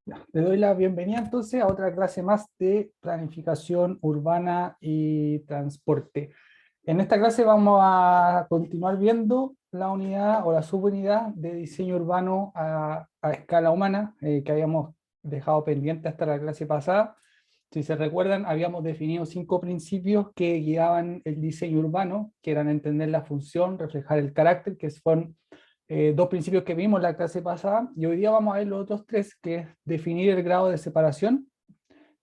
Ya, le doy la bienvenida entonces a otra clase más de planificación urbana y transporte. En esta clase vamos a continuar viendo la unidad o la subunidad de diseño urbano a escala humana que habíamos dejado pendiente hasta la clase pasada. Si se recuerdan, habíamos definido 5 principios que guiaban el diseño urbano, que eran entender la función, reflejar el carácter, que son 2 principios que vimos en la clase pasada, y hoy día vamos a ver los otros 3, que es definir el grado de separación,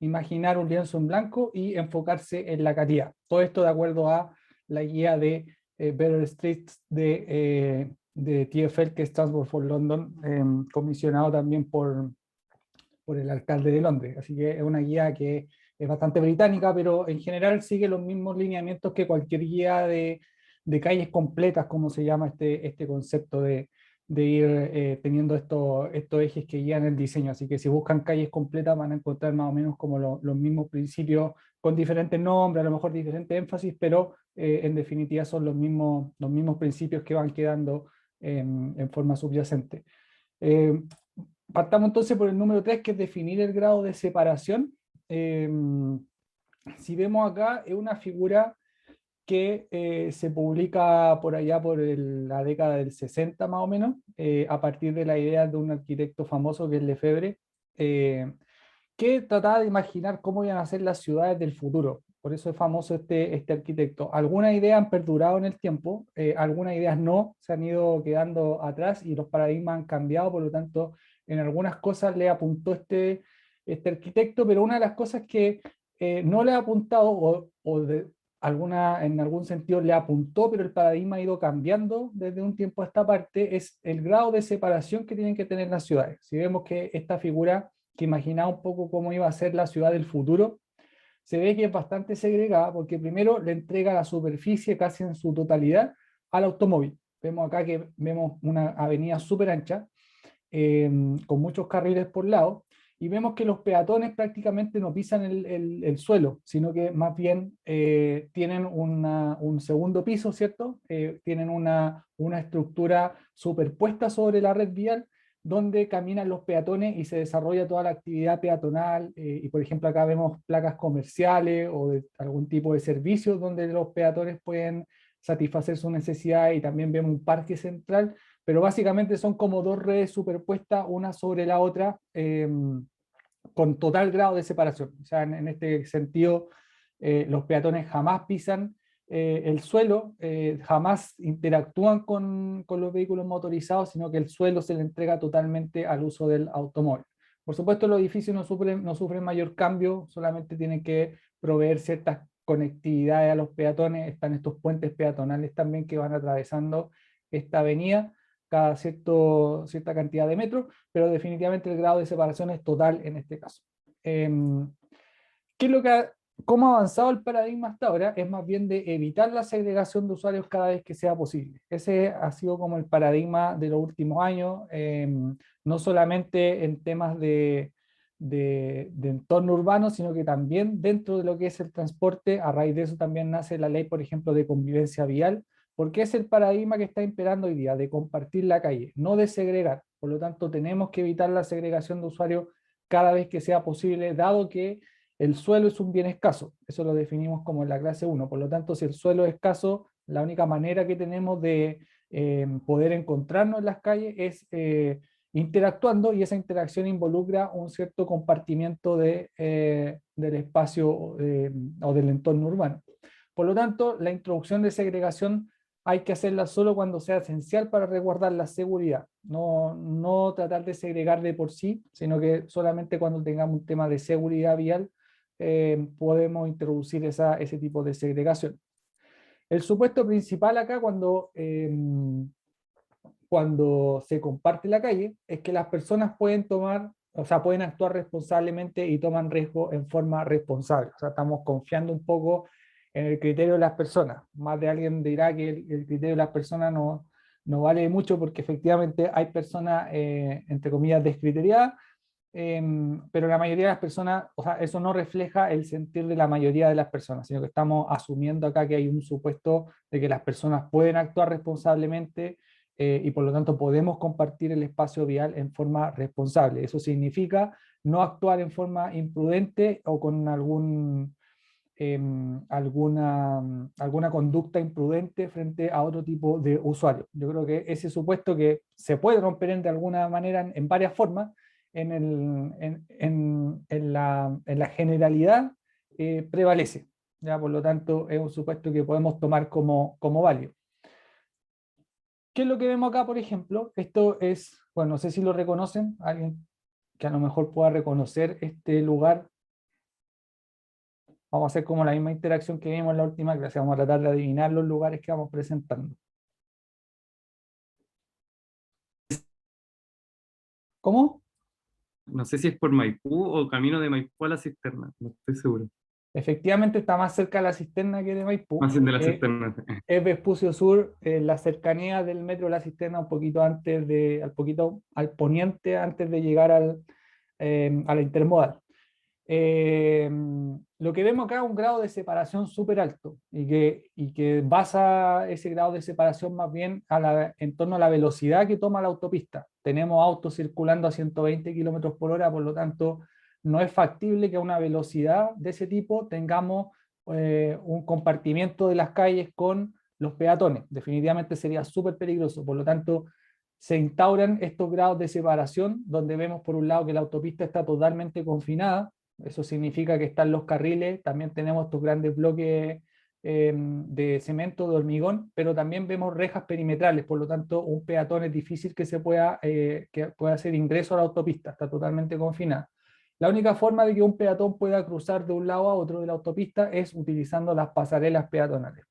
imaginar un lienzo en blanco y enfocarse en la calidad. Todo esto de acuerdo a la guía de Better Streets de TfL, que es Transport for London, comisionado también por el alcalde de Londres. Así que es una guía que es bastante británica, pero en general sigue los mismos lineamientos que cualquier guía de calles completas, como se llama este concepto de ir teniendo estos ejes que guían el diseño. Así que si buscan calles completas van a encontrar más o menos como los mismos principios con diferentes nombres, a lo mejor diferentes énfasis, pero en definitiva son los mismos principios que van quedando en forma subyacente. Eh, Partamos entonces por el número 3, que es definir el grado de separación. Eh, si vemos acá, es una figura que se publica por allá por la década del 60 más o menos, a partir de la idea de un arquitecto famoso que es Lefebvre, eh, que trataba de imaginar cómo iban a ser las ciudades del futuro. Por eso es famoso este arquitecto. Algunas ideas han perdurado en el tiempo, algunas ideas no, se han ido quedando atrás y los paradigmas han cambiado, por lo tanto, en algunas cosas le apuntó este arquitecto, pero una de las cosas que no le ha apuntado en algún sentido le apuntó, pero el paradigma ha ido cambiando desde un tiempo a esta parte, es el grado de separación que tienen que tener las ciudades. Si vemos que esta figura que imaginaba un poco cómo iba a ser la ciudad del futuro, se ve que es bastante segregada porque primero le entrega la superficie casi en su totalidad al automóvil. Vemos acá que vemos una avenida súper ancha, con muchos carriles por lado, y vemos que los peatones prácticamente no pisan el suelo, sino que más bien tienen un segundo piso, ¿cierto? Tienen una estructura superpuesta sobre la red vial, donde caminan los peatones y se desarrolla toda la actividad peatonal, y por ejemplo acá vemos placas comerciales o de algún tipo de servicios donde los peatones pueden satisfacer sus necesidades, y también vemos un parque central, pero básicamente son como dos redes superpuestas una sobre la otra, con total grado de separación. O sea, en este sentido, los peatones jamás pisan el suelo, jamás interactúan con los vehículos motorizados, sino que el suelo se le entrega totalmente al uso del automóvil. Por supuesto, los edificios no sufren mayor cambio, solamente tienen que proveer ciertas conectividades a los peatones. Están estos puentes peatonales también que van atravesando esta avenida cada cierta cantidad de metros, pero definitivamente el grado de separación es total en este caso. ¿Qué es lo que ¿Cómo ha avanzado el paradigma hasta ahora? Es más bien de evitar la segregación de usuarios cada vez que sea posible. Ese ha sido como el paradigma de los últimos años, no solamente en temas de entorno urbano, sino que también dentro de lo que es el transporte. A raíz de eso también nace la ley, por ejemplo, de convivencia vial, porque es el paradigma que está imperando hoy día, de compartir la calle, no de segregar. Por lo tanto, tenemos que evitar la segregación de usuarios cada vez que sea posible, dado que el suelo es un bien escaso. Eso lo definimos como en la clase 1. Por lo tanto, si el suelo es escaso, la única manera que tenemos de poder encontrarnos en las calles es interactuando, y esa interacción involucra un cierto compartimiento del espacio o del entorno urbano. Por lo tanto, la introducción de segregación hay que hacerla solo cuando sea esencial para resguardar la seguridad, no tratar de segregar de por sí, sino que solamente cuando tengamos un tema de seguridad vial podemos introducir ese tipo de segregación. El supuesto principal acá cuando se comparte la calle es que las personas pueden pueden actuar responsablemente y toman riesgo en forma responsable. O sea, estamos confiando un poco en el criterio de las personas. Más de alguien dirá que el criterio de las personas no vale mucho, porque efectivamente hay personas, entre comillas, descriteriadas, pero la mayoría de las personas, o sea, eso no refleja el sentir de la mayoría de las personas, sino que estamos asumiendo acá que hay un supuesto de que las personas pueden actuar responsablemente y por lo tanto podemos compartir el espacio vial en forma responsable. Eso significa no actuar en forma imprudente o con alguna conducta imprudente frente a otro tipo de usuario. Yo creo que ese supuesto que se puede romper de alguna manera en varias formas, en la generalidad prevalece. ¿Ya? Por lo tanto, es un supuesto que podemos tomar como válido. ¿Qué es lo que vemos acá, por ejemplo? Esto es, bueno, no sé si lo reconocen, alguien que a lo mejor pueda reconocer este lugar. Vamos a hacer como la misma interacción que vimos en la última clase, vamos a tratar de adivinar los lugares que vamos presentando. ¿Cómo? No sé si es por Maipú o camino de Maipú a la cisterna, no estoy seguro. Efectivamente está más cerca de la cisterna que de Maipú. Más bien de la cisterna. Es Vespucio Sur, la cercanía del metro de la cisterna, un poquito antes al poquito al poniente, antes de llegar a la intermodal. Lo que vemos acá es un grado de separación súper alto y que basa ese grado de separación más bien en torno a la velocidad que toma la autopista. Tenemos autos circulando a 120 kilómetros por hora, por lo tanto, no es factible que a una velocidad de ese tipo tengamos un compartimiento de las calles con los peatones. Definitivamente sería súper peligroso, por lo tanto, se instauran estos grados de separación donde vemos por un lado que la autopista está totalmente confinada. Eso significa que están los carriles, también tenemos estos grandes bloques de cemento, de hormigón, pero también vemos rejas perimetrales, por lo tanto un peatón es difícil que pueda hacer ingreso a la autopista, está totalmente confinada. La única forma de que un peatón pueda cruzar de un lado a otro de la autopista es utilizando las pasarelas peatonales.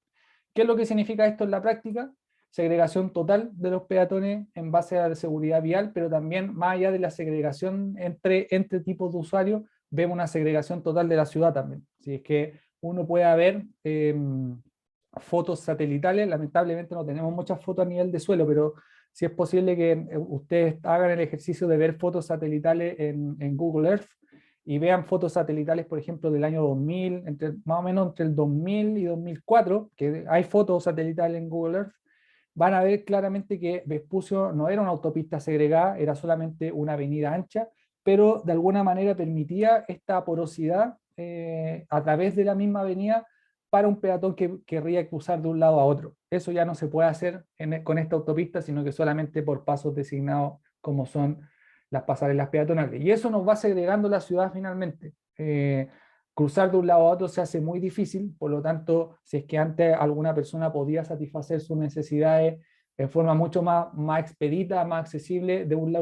¿Qué es lo que significa esto en la práctica? Segregación total de los peatones en base a la seguridad vial, pero también más allá de la segregación entre tipos de usuarios, vemos una segregación total de la ciudad también. Si es que uno puede ver fotos satelitales, lamentablemente no tenemos muchas fotos a nivel de suelo, pero si es posible que ustedes hagan el ejercicio de ver fotos satelitales en Google Earth y vean fotos satelitales, por ejemplo, del año 2000, más o menos entre el 2000 y 2004, que hay fotos satelitales en Google Earth, van a ver claramente que Vespucio no era una autopista segregada, era solamente una avenida ancha, pero de alguna manera permitía esta porosidad a través de la misma avenida para un peatón que querría cruzar de un lado a otro. Eso ya no se puede hacer con esta autopista, sino que solamente por pasos designados como son las pasarelas peatonales. Y eso nos va segregando la ciudad finalmente. Cruzar de un lado a otro se hace muy difícil, por lo tanto, si es que antes alguna persona podía satisfacer sus necesidades en forma mucho más expedita, más accesible de un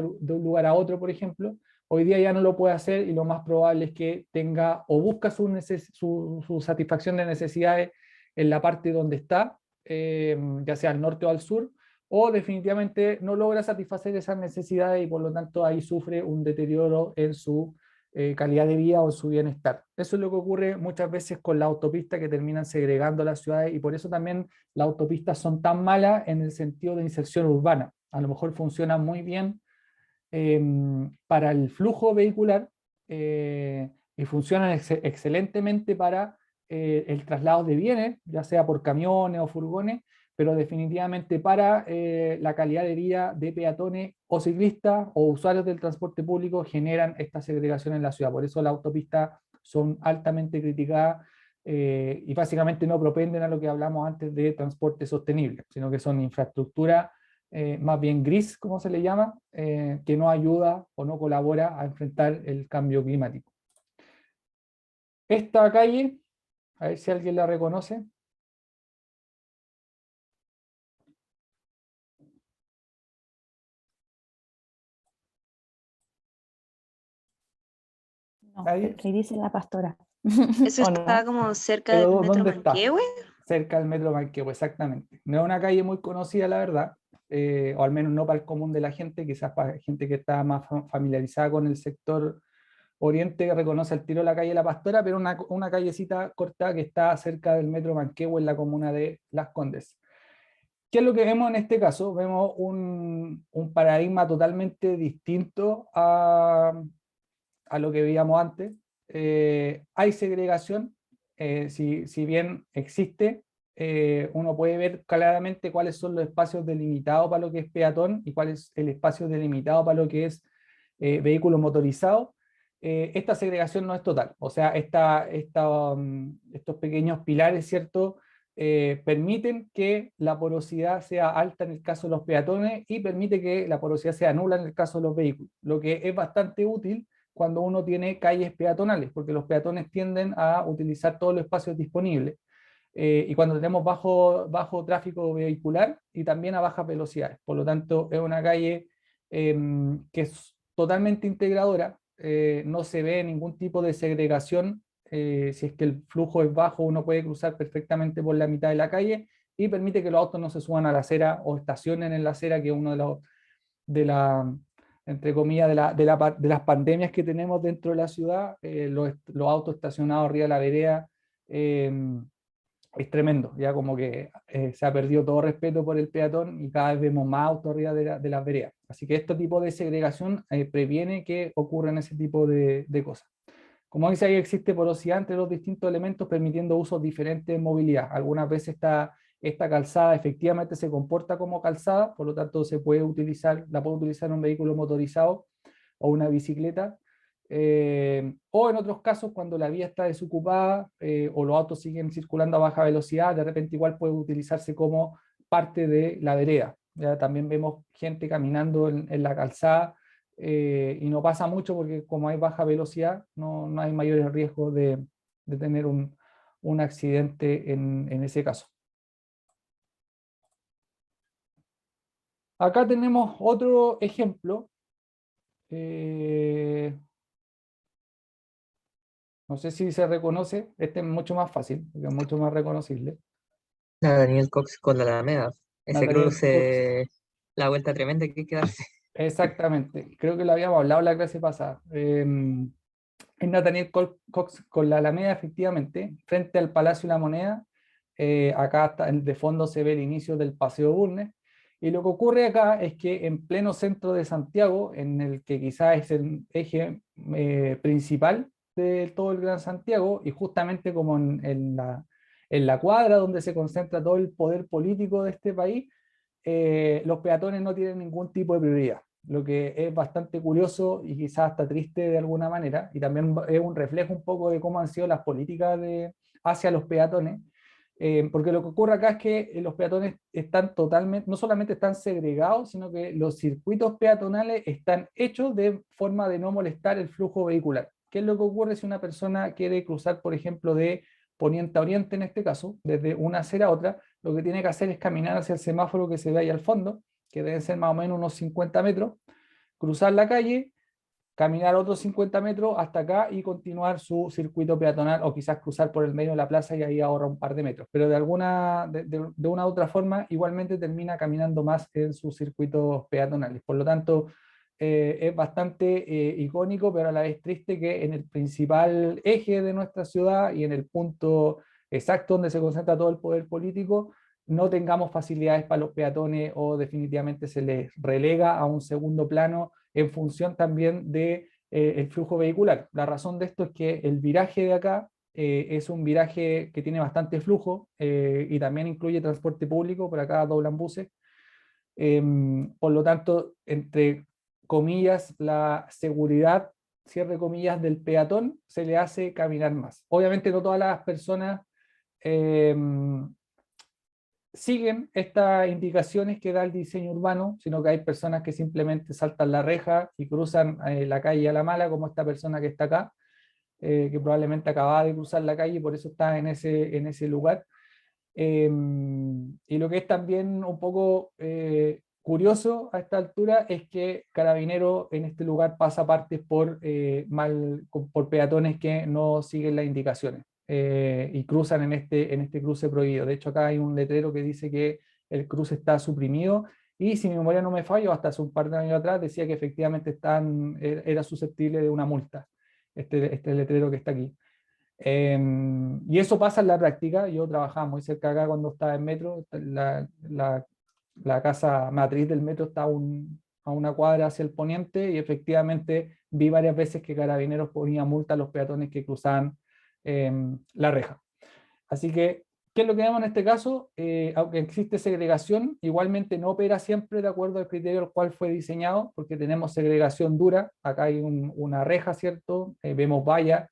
lugar a otro, por ejemplo, hoy día ya no lo puede hacer y lo más probable es que tenga o busca su satisfacción de necesidades en la parte donde está, ya sea al norte o al sur, o definitivamente no logra satisfacer esas necesidades y por lo tanto ahí sufre un deterioro en su calidad de vida o en su bienestar. Eso es lo que ocurre muchas veces con la autopista que terminan segregando las ciudades y por eso también las autopistas son tan malas en el sentido de inserción urbana. A lo mejor funcionan muy bien para el flujo vehicular y funcionan excelentemente para el traslado de bienes, ya sea por camiones o furgones, pero definitivamente para la calidad de vida de peatones o ciclistas o usuarios del transporte público generan esta segregación en la ciudad. Por eso las autopistas son altamente criticadas y básicamente no propenden a lo que hablamos antes de transporte sostenible, sino que son infraestructura más bien gris, como se le llama, que no ayuda o no colabora a enfrentar el cambio climático. Esta calle, a ver si alguien la reconoce. No, ¿Nadie? le dice la pastora. Eso ¿O está no? como cerca del Pero metro ¿dónde está? Manquehue. Cerca del metro Manquehue, exactamente. No es una calle muy conocida, la verdad, o al menos no para el común de la gente, quizás para gente que está más familiarizada con el sector oriente reconoce al tiro la calle La Pastora, pero una callecita corta que está cerca del metro Manquehue en la comuna de Las Condes. ¿Qué es lo que vemos en este caso? Vemos un paradigma totalmente distinto a lo que veíamos antes. Hay segregación, si bien existe, uno puede ver claramente cuáles son los espacios delimitados para lo que es peatón y cuál es el espacio delimitado para lo que es vehículo motorizado. Esta segregación no es total, o sea, estos pequeños pilares, ¿cierto? Permiten que la porosidad sea alta en el caso de los peatones y permite que la porosidad sea nula en el caso de los vehículos, lo que es bastante útil cuando uno tiene calles peatonales, porque los peatones tienden a utilizar todos los espacios disponibles. Y cuando tenemos bajo tráfico vehicular y también a bajas velocidades. Por lo tanto, es una calle que es totalmente integradora, no se ve ningún tipo de segregación. Si es que el flujo es bajo, uno puede cruzar perfectamente por la mitad de la calle y permite que los autos no se suban a la acera o estacionen en la acera, que es uno de la, entre comillas, de las pandemias que tenemos dentro de la ciudad. Los autos estacionados arriba de la vereda es tremendo, ya como que se ha perdido todo respeto por el peatón y cada vez vemos más autos arriba de las veredas. Así que este tipo de segregación previene que ocurran ese tipo de cosas. Como dice ahí, existe porosidad entre los distintos elementos permitiendo usos diferentes de movilidad. Algunas veces esta calzada efectivamente se comporta como calzada, por lo tanto la puede utilizar un vehículo motorizado o una bicicleta, o en otros casos cuando la vía está desocupada o los autos siguen circulando a baja velocidad, de repente igual puede utilizarse como parte de la vereda. Ya también vemos gente caminando en la calzada y no pasa mucho porque como hay baja velocidad no hay mayores riesgos de tener un accidente en ese caso. Acá tenemos otro ejemplo. No sé si se reconoce, este es mucho más fácil, porque es mucho más reconocible. La Daniel Cox con la Alameda. Ese Nathaniel Cox, cruce, la vuelta tremenda que hay que darse. exactamente, creo que lo habíamos hablado la clase pasada. Es Nathaniel Cox con la Alameda, efectivamente, frente al Palacio de la Moneda. Acá de fondo se ve el inicio del Paseo Bulnes. Y lo que ocurre acá es que en pleno centro de Santiago, en el que quizás es el eje principal de todo el Gran Santiago, y justamente como en la cuadra donde se concentra todo el poder político de este país, los peatones no tienen ningún tipo de prioridad, lo que es bastante curioso y quizás hasta triste de alguna manera, y también es un reflejo un poco de cómo han sido las políticas hacia los peatones, porque lo que ocurre acá es que los peatones están totalmente, no solamente están segregados, sino que los circuitos peatonales están hechos de forma de no molestar el flujo vehicular. ¿Qué es lo que ocurre si una persona quiere cruzar, por ejemplo, de poniente a oriente en este caso, desde una acera a otra? Lo que tiene que hacer es caminar hacia el semáforo que se ve ahí al fondo, que deben ser más o menos unos 50 metros, cruzar la calle, caminar otros 50 metros hasta acá y continuar su circuito peatonal, o quizás cruzar por el medio de la plaza y ahí ahorra un par de metros. Pero de una u otra forma, igualmente termina caminando más en sus circuitos peatonales. Por lo tanto, es bastante icónico, pero a la vez triste que en el principal eje de nuestra ciudad y en el punto exacto donde se concentra todo el poder político, no tengamos facilidades para los peatones o definitivamente se les relega a un segundo plano en función también de el flujo vehicular. La razón de esto es que el viraje de acá es un viraje que tiene bastante flujo y también incluye transporte público, por acá doblan buses. Por lo tanto, entre comillas, la seguridad, cierre comillas, del peatón se le hace caminar más. Obviamente no todas las personas eh, siguen estas indicaciones que da el diseño urbano, sino que hay personas que simplemente saltan la reja y cruzan la calle a la mala, como esta persona que está acá, que probablemente acababa de cruzar la calle y por eso está en ese lugar. Y lo que es también un poco curioso a esta altura es que Carabinero en este lugar pasa partes por peatones que no siguen las indicaciones y cruzan en este cruce prohibido. De hecho, acá hay un letrero que dice que el cruce está suprimido y si mi memoria no me falla, hasta hace un par de años atrás decía que efectivamente era susceptible de una multa, este letrero que está aquí. Y eso pasa en la práctica. Yo trabajaba muy cerca acá cuando estaba en metro. La casa matriz del metro está a una cuadra hacia el poniente y efectivamente vi varias veces que Carabineros ponía multa a los peatones que cruzaban la reja. Así que ¿Qué es lo que vemos en este caso? Aunque existe segregación, igualmente no opera siempre de acuerdo al criterio al cual fue diseñado, porque tenemos segregación dura, acá hay una reja, ¿cierto? Vemos vallas,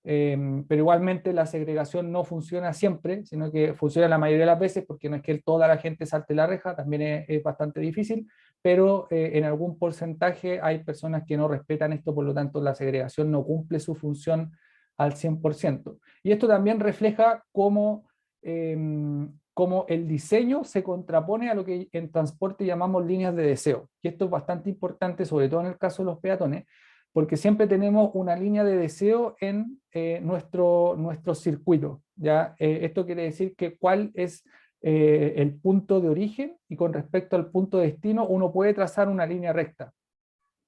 pero igualmente la segregación no funciona siempre, sino que funciona la mayoría de las veces, porque no es que toda la gente salte la reja, también es bastante difícil, pero en algún porcentaje hay personas que no respetan esto, por lo tanto la segregación no cumple su función al 100%. Y esto también refleja cómo el diseño se contrapone a lo que en transporte llamamos líneas de deseo. Y esto es bastante importante, sobre todo en el caso de los peatones, porque siempre tenemos una línea de deseo en nuestro circuito, ¿ya? Esto quiere decir que cuál es el punto de origen, y con respecto al punto de destino uno puede trazar una línea recta.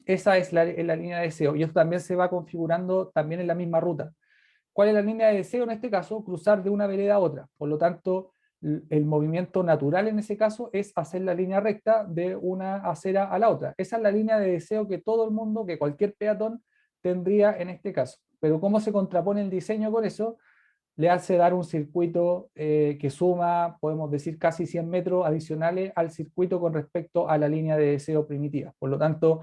Esa es la línea de deseo, y esto también se va configurando también en la misma ruta. ¿Cuál es la línea de deseo en este caso? Cruzar de una vereda a otra. Por lo tanto, el movimiento natural en ese caso es hacer la línea recta de una acera a la otra. Esa es la línea de deseo que todo el mundo, que cualquier peatón tendría en este caso. Pero ¿cómo se contrapone el diseño con eso? Le hace dar un circuito que suma, podemos decir, casi 100 metros adicionales al circuito con respecto a la línea de deseo primitiva. Por lo tanto,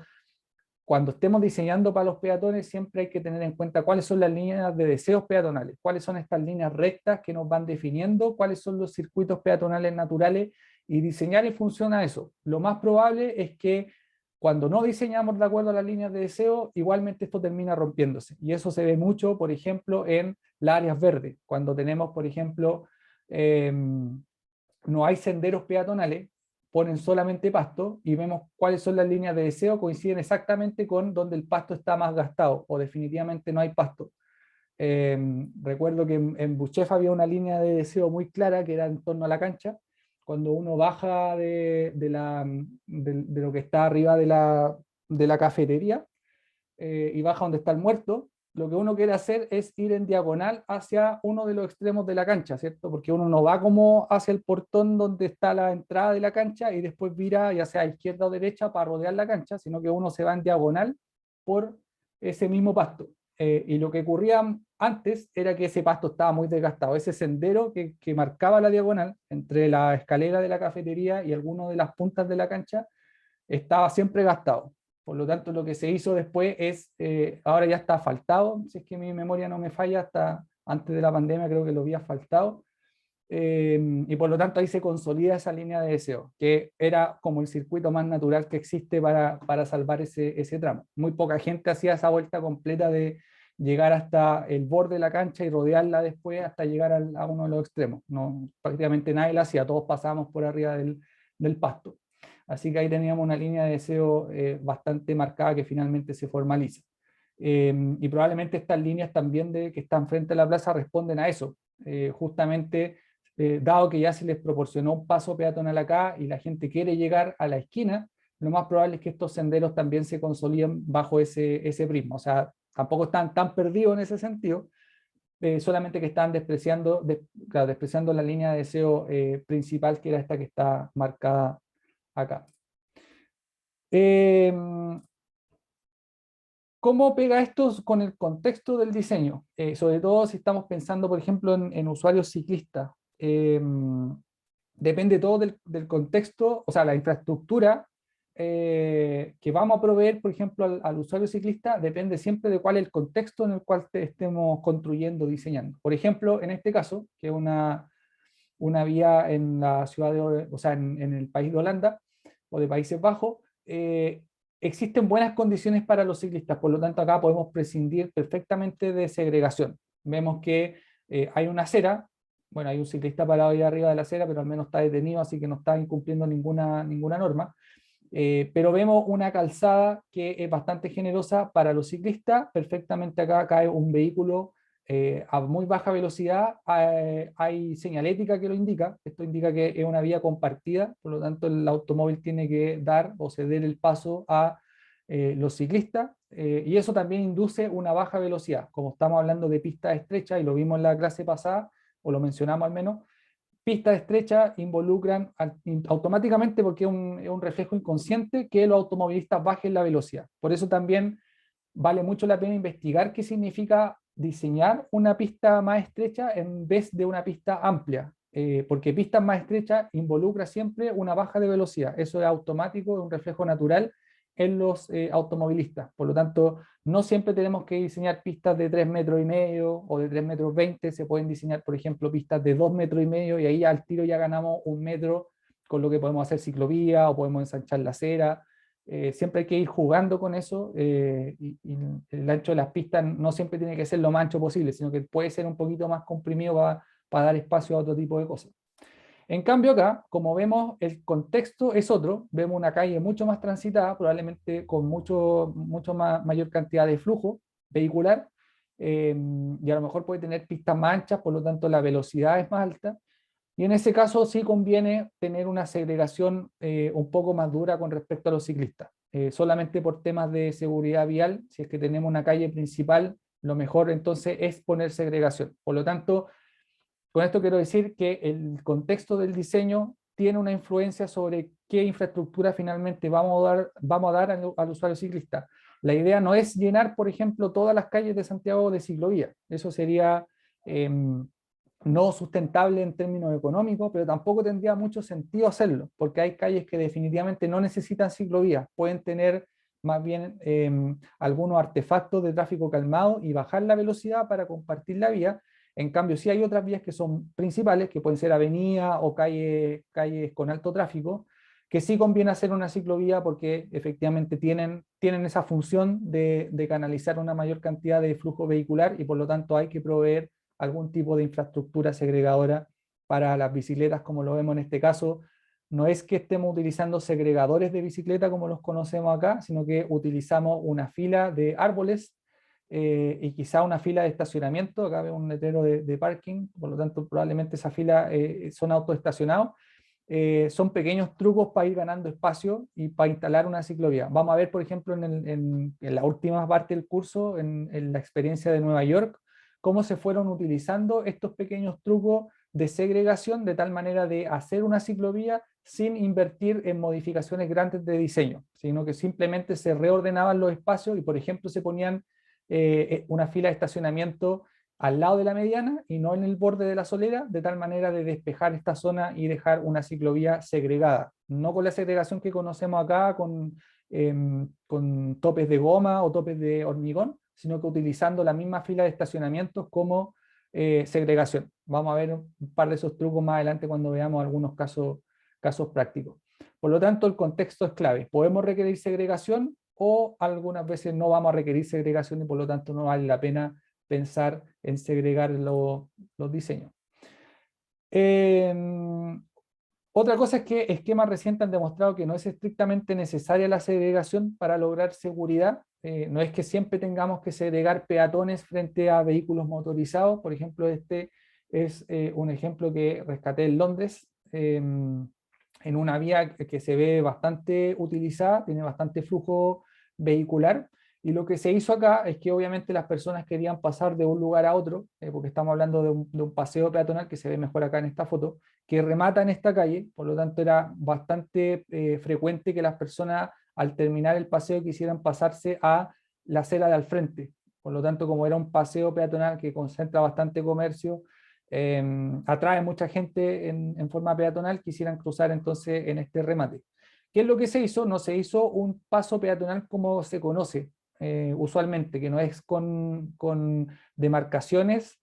cuando estemos diseñando para los peatones, siempre hay que tener en cuenta cuáles son las líneas de deseos peatonales, cuáles son estas líneas rectas que nos van definiendo, cuáles son los circuitos peatonales naturales, y diseñar en función a eso. Lo más probable es que cuando no diseñamos de acuerdo a las líneas de deseo, igualmente esto termina rompiéndose. Y eso se ve mucho, por ejemplo, en las áreas verdes. Cuando tenemos, por ejemplo, no hay senderos peatonales, ponen solamente pasto, y vemos cuáles son las líneas de deseo, coinciden exactamente con donde el pasto está más gastado, o definitivamente no hay pasto. Recuerdo que en Buchef había una línea de deseo muy clara que era en torno a la cancha. Cuando uno baja de lo que está arriba de la cafetería, y baja donde está el muerto, lo que uno quiere hacer es ir en diagonal hacia uno de los extremos de la cancha, ¿cierto? Porque uno no va como hacia el portón donde está la entrada de la cancha y después vira ya sea a izquierda o derecha para rodear la cancha, sino que uno se va en diagonal por ese mismo pasto. Y lo que ocurría antes era que ese pasto estaba muy desgastado. Ese sendero que marcaba la diagonal entre la escalera de la cafetería y alguna de las puntas de la cancha estaba siempre gastado. Por lo tanto, lo que se hizo después es, ahora ya está asfaltado, si es que mi memoria no me falla, hasta antes de la pandemia creo que lo había asfaltado, y por lo tanto ahí se consolida esa línea de deseo, que era como el circuito más natural que existe para salvar ese tramo. Muy poca gente hacía esa vuelta completa de llegar hasta el borde de la cancha y rodearla después hasta llegar a uno de los extremos. No, prácticamente nadie la hacía, todos pasábamos por arriba del pasto. Así que ahí teníamos una línea de deseo bastante marcada que finalmente se formaliza. Y probablemente estas líneas también que están frente a la plaza responden a eso. Justamente, dado que ya se les proporcionó un paso peatonal acá y la gente quiere llegar a la esquina, lo más probable es que estos senderos también se consoliden bajo ese prisma. O sea, tampoco están tan perdidos en ese sentido, solamente que están claro, despreciando la línea de deseo principal, que era esta que está marcada acá. ¿Cómo pega esto con el contexto del diseño? Sobre todo si estamos pensando, por ejemplo, en usuarios ciclistas. Depende todo del contexto, o sea, la infraestructura que vamos a proveer, por ejemplo, al usuario ciclista, depende siempre de cuál es el contexto en el cual estemos construyendo, diseñando. Por ejemplo, en este caso, que es una vía en la ciudad o sea, en el país de Holanda, o de Países Bajos, existen buenas condiciones para los ciclistas, por lo tanto acá podemos prescindir perfectamente de segregación. Vemos que hay una acera, bueno, hay un ciclista parado ahí arriba de la acera, pero al menos está detenido, así que no está incumpliendo ninguna norma. Pero vemos una calzada que es bastante generosa para los ciclistas. Perfectamente acá cae un vehículo a muy baja velocidad, hay señalética que lo indica. Esto indica que es una vía compartida, por lo tanto el automóvil tiene que dar o ceder el paso a los ciclistas, y eso también induce una baja velocidad. Como estamos hablando de pistas estrechas, y lo vimos en la clase pasada, o lo mencionamos al menos, pistas estrechas involucran automáticamente, porque es un reflejo inconsciente, que los automovilistas bajen la velocidad. Por eso también vale mucho la pena investigar qué significa diseñar una pista más estrecha en vez de una pista amplia. porque pistas más estrechas involucra siempre una baja de velocidad. Eso es automático, es un reflejo natural en los automovilistas. Por lo tanto, no siempre tenemos que diseñar pistas de 3,5 metros o de 3,20 metros. Se pueden diseñar, por ejemplo, pistas de 2,5 metros y ahí al tiro ya ganamos 1 metro, con lo que podemos hacer ciclovía o podemos ensanchar la acera. Siempre hay que ir jugando con eso, y el ancho de las pistas no siempre tiene que ser lo más ancho posible, sino que puede ser un poquito más comprimido para dar espacio a otro tipo de cosas. En cambio acá, como vemos, el contexto es otro. Vemos una calle mucho más transitada, probablemente con mucho mayor cantidad de flujo vehicular, y a lo mejor puede tener pistas más anchas, por lo tanto la velocidad es más alta. Y en ese caso sí conviene tener una segregación un poco más dura con respecto a los ciclistas. Solamente por temas de seguridad vial, si es que tenemos una calle principal, lo mejor entonces es poner segregación. Por lo tanto, con esto quiero decir que el contexto del diseño tiene una influencia sobre qué infraestructura finalmente vamos a dar al usuario ciclista. La idea no es llenar, por ejemplo, todas las calles de Santiago de ciclovía. Eso sería no sustentable en términos económicos, pero tampoco tendría mucho sentido hacerlo, porque hay calles que definitivamente no necesitan ciclovías, pueden tener más bien algunos artefactos de tráfico calmado y bajar la velocidad para compartir la vía. En cambio, sí hay otras vías que son principales, que pueden ser avenidas o calles con alto tráfico, que sí conviene hacer una ciclovía porque efectivamente tienen esa función de canalizar una mayor cantidad de flujo vehicular y por lo tanto hay que proveer algún tipo de infraestructura segregadora para las bicicletas, como lo vemos en este caso. No es que estemos utilizando segregadores de bicicleta como los conocemos acá, sino que utilizamos una fila de árboles y quizá una fila de estacionamiento. Acá veo un letrero de parking, por lo tanto probablemente esa fila son autoestacionados. Son pequeños trucos para ir ganando espacio y para instalar una ciclovía. Vamos a ver, por ejemplo, en la última parte del curso, en la experiencia de Nueva York, cómo se fueron utilizando estos pequeños trucos de segregación de tal manera de hacer una ciclovía sin invertir en modificaciones grandes de diseño, sino que simplemente se reordenaban los espacios y, por ejemplo, se ponían una fila de estacionamiento al lado de la mediana y no en el borde de la solera, de tal manera de despejar esta zona y dejar una ciclovía segregada. No con la segregación que conocemos acá, con topes de goma o topes de hormigón, sino que utilizando la misma fila de estacionamientos como segregación. Vamos a ver un par de esos trucos más adelante cuando veamos algunos casos prácticos. Por lo tanto, el contexto es clave. Podemos requerir segregación o algunas veces no vamos a requerir segregación y por lo tanto no vale la pena pensar en segregar los diseños. Otra cosa es que esquemas recientes han demostrado que no es estrictamente necesaria la segregación para lograr seguridad. No es que siempre tengamos que segregar peatones frente a vehículos motorizados. Por ejemplo, este es un ejemplo que rescaté en Londres, en una vía que se ve bastante utilizada, tiene bastante flujo vehicular. Y lo que se hizo acá es que obviamente las personas querían pasar de un lugar a otro, porque estamos hablando de un paseo peatonal que se ve mejor acá en esta foto, que remata en esta calle. Por lo tanto era bastante frecuente que las personas al terminar el paseo quisieran pasarse a la acera de al frente. Por lo tanto, como era un paseo peatonal que concentra bastante comercio, atrae mucha gente en forma peatonal, quisieran cruzar entonces en este remate. ¿Qué es lo que se hizo? No se hizo un paso peatonal como se conoce usualmente, que no es con demarcaciones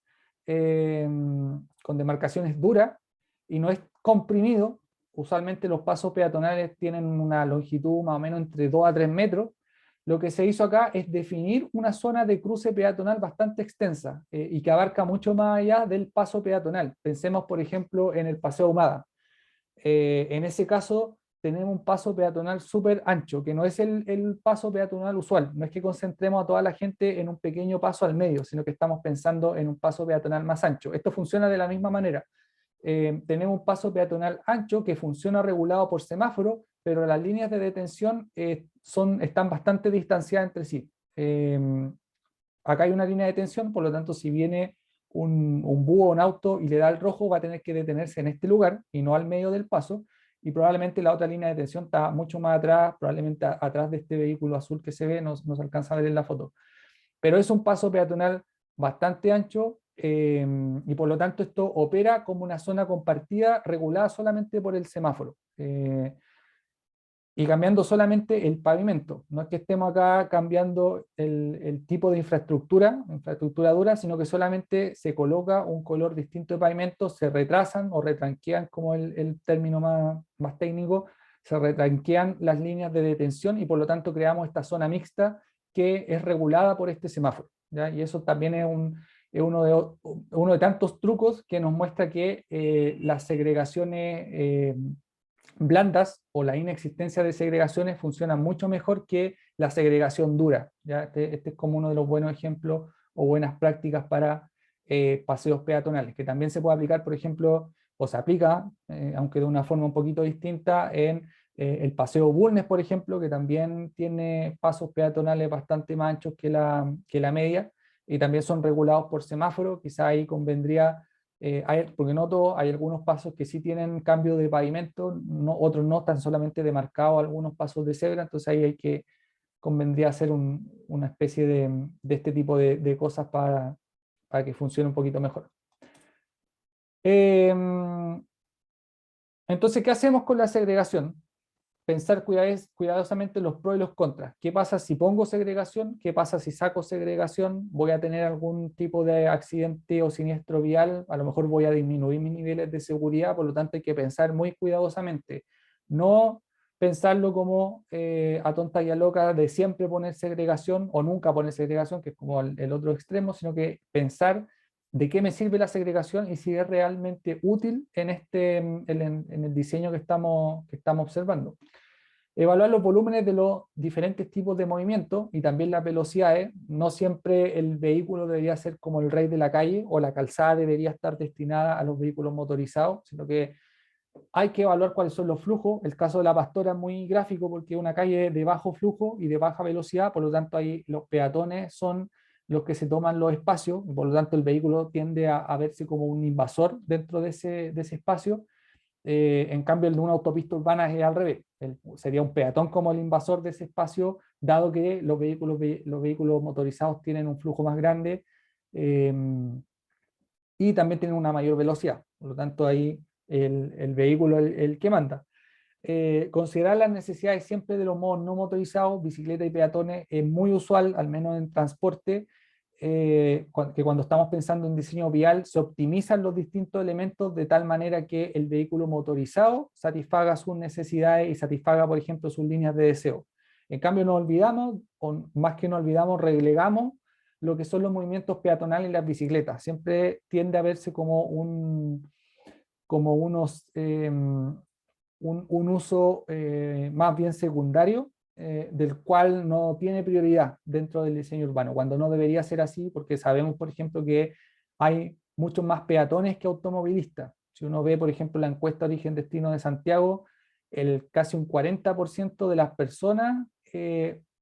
duras y no es comprimido. Usualmente los pasos peatonales tienen una longitud más o menos entre 2 a 3 metros. Lo que se hizo acá es definir una zona de cruce peatonal bastante extensa y que abarca mucho más allá del paso peatonal. Pensemos, por ejemplo, en el Paseo Ahumada. En ese caso, tenemos un paso peatonal súper ancho, que no es el paso peatonal usual. No es que concentremos a toda la gente en un pequeño paso al medio, sino que estamos pensando en un paso peatonal más ancho. Esto funciona de la misma manera. Tenemos un paso peatonal ancho que funciona regulado por semáforo, pero las líneas de detención están bastante distanciadas entre sí. Acá hay una línea de detención, por lo tanto, si viene un búho o un auto y le da el rojo, va a tener que detenerse en este lugar y no al medio del paso, y probablemente la otra línea de detención está mucho más atrás, probablemente atrás de este vehículo azul que se ve, no se alcanza a ver en la foto. Pero es un paso peatonal bastante ancho, y por lo tanto esto opera como una zona compartida regulada solamente por el semáforo. Y cambiando solamente el pavimento. No es que estemos acá cambiando el tipo de infraestructura dura, sino que solamente se coloca un color distinto de pavimento, se retrasan o retranquean, como el término más técnico, se retranquean las líneas de detención y por lo tanto creamos esta zona mixta que es regulada por este semáforo, ¿ya? Y eso también es uno de tantos trucos que nos muestra que las segregaciones blandas o la inexistencia de segregaciones funcionan mucho mejor que la segregación dura, ¿ya? Este es como uno de los buenos ejemplos o buenas prácticas para paseos peatonales, que también se puede aplicar, por ejemplo, o se aplica, aunque de una forma un poquito distinta, en el paseo Bulnes, por ejemplo, que también tiene pasos peatonales bastante más anchos que la media, y también son regulados por semáforo. Quizá ahí convendría porque noto, hay algunos pasos que sí tienen cambio de pavimento, otros no, están solamente demarcados algunos pasos de cebra, entonces ahí convendría hacer una especie de este tipo de cosas para que funcione un poquito mejor. Entonces, ¿qué hacemos con la segregación? Pensar cuidadosamente los pros y los contras. ¿Qué pasa si pongo segregación? ¿Qué pasa si saco segregación? ¿Voy a tener algún tipo de accidente o siniestro vial? A lo mejor voy a disminuir mis niveles de seguridad, por lo tanto hay que pensar muy cuidadosamente. No pensarlo como a tonta y a loca de siempre poner segregación o nunca poner segregación, que es como el otro extremo, sino que pensar de qué me sirve la segregación y si es realmente útil en el diseño que estamos observando. Evaluar los volúmenes de los diferentes tipos de movimiento y también las velocidades. No siempre el vehículo debería ser como el rey de la calle o la calzada debería estar destinada a los vehículos motorizados, sino que hay que evaluar cuáles son los flujos. El caso de la Pastora es muy gráfico porque es una calle de bajo flujo y de baja velocidad, por lo tanto ahí los peatones son los que se toman los espacios, y por lo tanto el vehículo tiende a verse como un invasor dentro de ese espacio. En cambio, el de una autopista urbana es al revés. Sería un peatón como el invasor de ese espacio, dado que los vehículos motorizados tienen un flujo más grande eh, y también tienen una mayor velocidad. Por lo tanto, ahí el vehículo es el que manda. Considerar las necesidades siempre de los modos no motorizados, bicicleta y peatones, es muy usual, al menos en transporte, que cuando estamos pensando en diseño vial se optimizan los distintos elementos de tal manera que el vehículo motorizado satisfaga sus necesidades y satisfaga, por ejemplo, sus líneas de deseo. En cambio, no olvidamos, o más que no olvidamos, relegamos lo que son los movimientos peatonales y las bicicletas. Siempre tiende a verse como un uso más bien secundario, del cual no tiene prioridad dentro del diseño urbano, cuando no debería ser así, porque sabemos, por ejemplo, que hay muchos más peatones que automovilistas. Si uno ve, por ejemplo, la encuesta Origen-Destino de Santiago, casi un 40% de las personas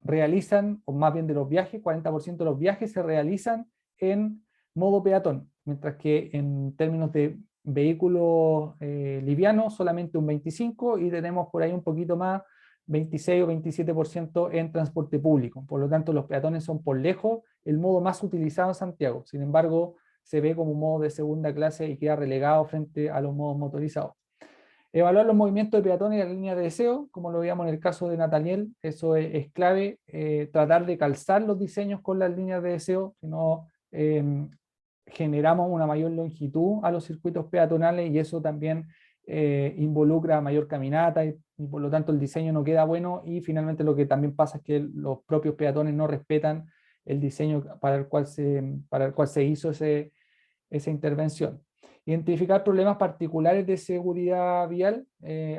realizan, o más bien de los viajes, 40% de los viajes se realizan en modo peatón, mientras que en términos de vehículos livianos solamente un 25% y tenemos por ahí un poquito más, 26 o 27% en transporte público. Por lo tanto, los peatones son por lejos el modo más utilizado en Santiago. Sin embargo, se ve como un modo de segunda clase y queda relegado frente a los modos motorizados. Evaluar los movimientos de peatones y la línea de deseo, como lo veíamos en el caso de Nataniel, eso es clave, tratar de calzar los diseños con las líneas de deseo, si no generamos una mayor longitud a los circuitos peatonales y eso también involucra mayor caminata y por lo tanto el diseño no queda bueno y finalmente lo que también pasa es que los propios peatones no respetan el diseño para el cual se hizo esa intervención. Identificar problemas particulares de seguridad vial,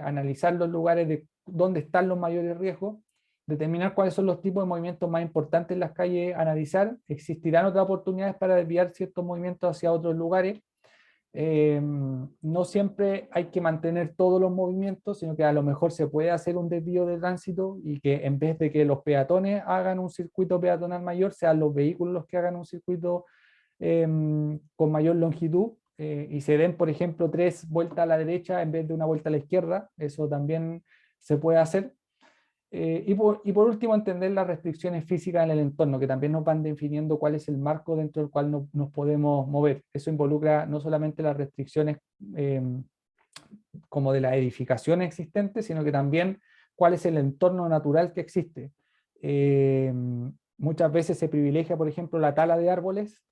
analizar los lugares de donde están los mayores riesgos, determinar cuáles son los tipos de movimientos más importantes en las calles, analizar, existirán otras oportunidades para desviar ciertos movimientos hacia otros lugares. No siempre hay que mantener todos los movimientos, sino que a lo mejor se puede hacer un desvío de tránsito y que en vez de que los peatones hagan un circuito peatonal mayor, sean los vehículos los que hagan un circuito con mayor longitud y se den, por ejemplo, 3 vueltas a la derecha en vez de una vuelta a la izquierda. Eso también se puede hacer. Y por último, entender las restricciones físicas en el entorno, que también nos van definiendo cuál es el marco dentro del cual nos podemos mover. Eso involucra no solamente las restricciones como de las edificaciones existentes, sino que también cuál es el entorno natural que existe. Muchas veces se privilegia, por ejemplo, la tala de árboles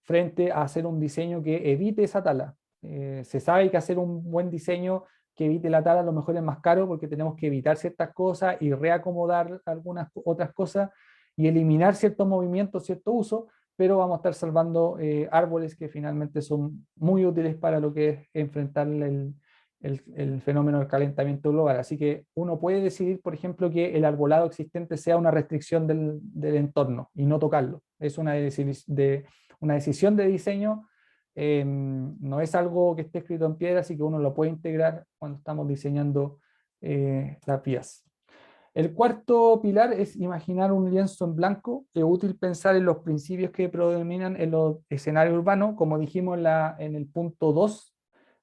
frente a hacer un diseño que evite esa tala. Se sabe que hacer un buen diseño que evite la tala a lo mejor es más caro porque tenemos que evitar ciertas cosas y reacomodar algunas otras cosas y eliminar ciertos movimientos, cierto uso, pero vamos a estar salvando árboles que finalmente son muy útiles para lo que es enfrentar el fenómeno del calentamiento global. Así que uno puede decidir, por ejemplo, que el arbolado existente sea una restricción del entorno y no tocarlo. Es una decisión de diseño, no es algo que esté escrito en piedra, así que uno lo puede integrar cuando estamos diseñando las vías. El cuarto pilar es imaginar un lienzo en blanco. Es útil pensar en los principios que predominan en los escenarios urbanos, como dijimos en el punto 2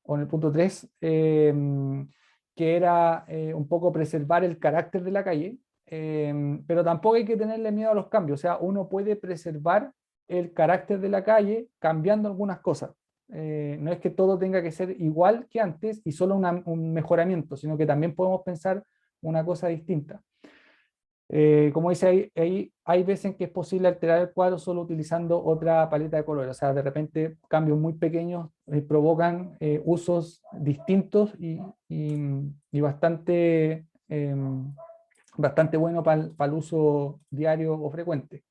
o en el punto 3, que era un poco preservar el carácter de la calle, pero tampoco hay que tenerle miedo a los cambios. O sea, uno puede preservar el carácter de la calle cambiando algunas cosas. No es que todo tenga que ser igual que antes y solo un mejoramiento, sino que también podemos pensar una cosa distinta. Como dice ahí, hay veces en que es posible alterar el cuadro solo utilizando otra paleta de colores. O sea, de repente cambios muy pequeños provocan usos distintos y bastante, bastante bueno para el uso diario o frecuente.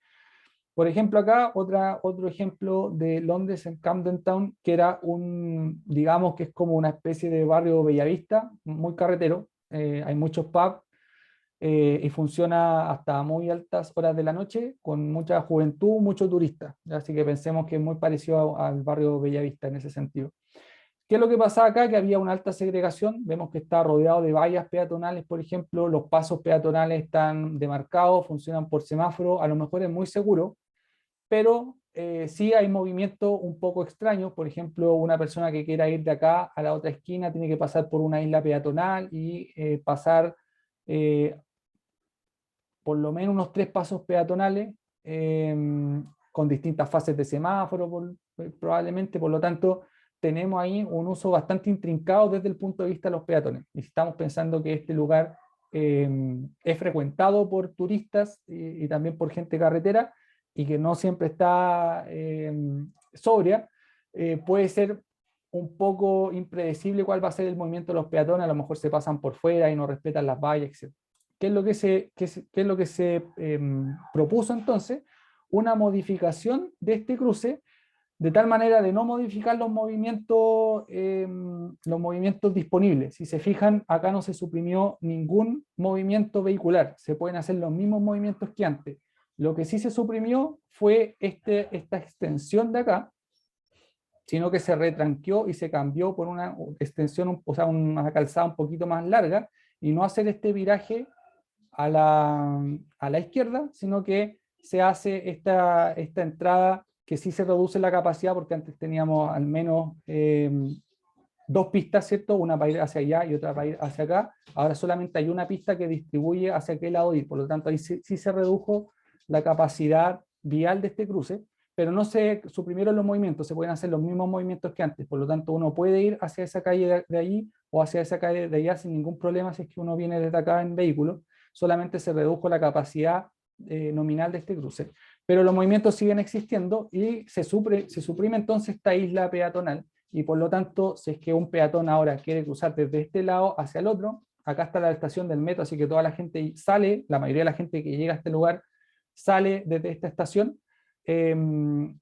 Por ejemplo, acá otro ejemplo de Londres en Camden Town, que era digamos que es como una especie de barrio Bellavista, muy carretero. Hay muchos pubs y funciona hasta muy altas horas de la noche, con mucha juventud, muchos turistas. Así que pensemos que es muy parecido al barrio Bellavista en ese sentido. ¿Qué es lo que pasaba acá? Que había una alta segregación. Vemos que está rodeado de vallas peatonales, por ejemplo. Los pasos peatonales están demarcados, funcionan por semáforo. A lo mejor es muy seguro, pero sí hay movimientos un poco extraños. Por ejemplo, una persona que quiera ir de acá a la otra esquina tiene que pasar por una isla peatonal y pasar por lo menos unos 3 pasos peatonales con distintas fases de semáforo probablemente. Por lo tanto, tenemos ahí un uso bastante intrincado desde el punto de vista de los peatones. Y estamos pensando que este lugar es frecuentado por turistas y también por gente carretera, y que no siempre está sobria, puede ser un poco impredecible cuál va a ser el movimiento de los peatones. A lo mejor se pasan por fuera y no respetan las vallas, etc. ¿Qué es lo que se propuso entonces? Una modificación de este cruce, de tal manera de no modificar los movimientos disponibles. Si se fijan, acá no se suprimió ningún movimiento vehicular, se pueden hacer los mismos movimientos que antes. Lo que sí se suprimió fue esta extensión de acá, sino que se retranqueó y se cambió por una extensión, o sea, una calzada un poquito más larga, y no hacer este viraje a la izquierda, sino que se hace esta entrada que sí se reduce la capacidad, porque antes teníamos al menos 2 pistas, ¿cierto? Una para ir hacia allá y otra para ir hacia acá. Ahora solamente hay una pista que distribuye hacia qué lado ir, por lo tanto ahí sí se redujo la capacidad vial de este cruce, pero no se suprimieron los movimientos, se pueden hacer los mismos movimientos que antes. Por lo tanto, uno puede ir hacia esa calle de allí o hacia esa calle de allá sin ningún problema si es que uno viene desde acá en vehículo. Solamente se redujo la capacidad nominal de este cruce. Pero los movimientos siguen existiendo y se suprime entonces esta isla peatonal, y por lo tanto, si es que un peatón ahora quiere cruzar desde este lado hacia el otro, acá está la estación del metro, así que toda la gente sale, la mayoría de la gente que llega a este lugar sale desde esta estación,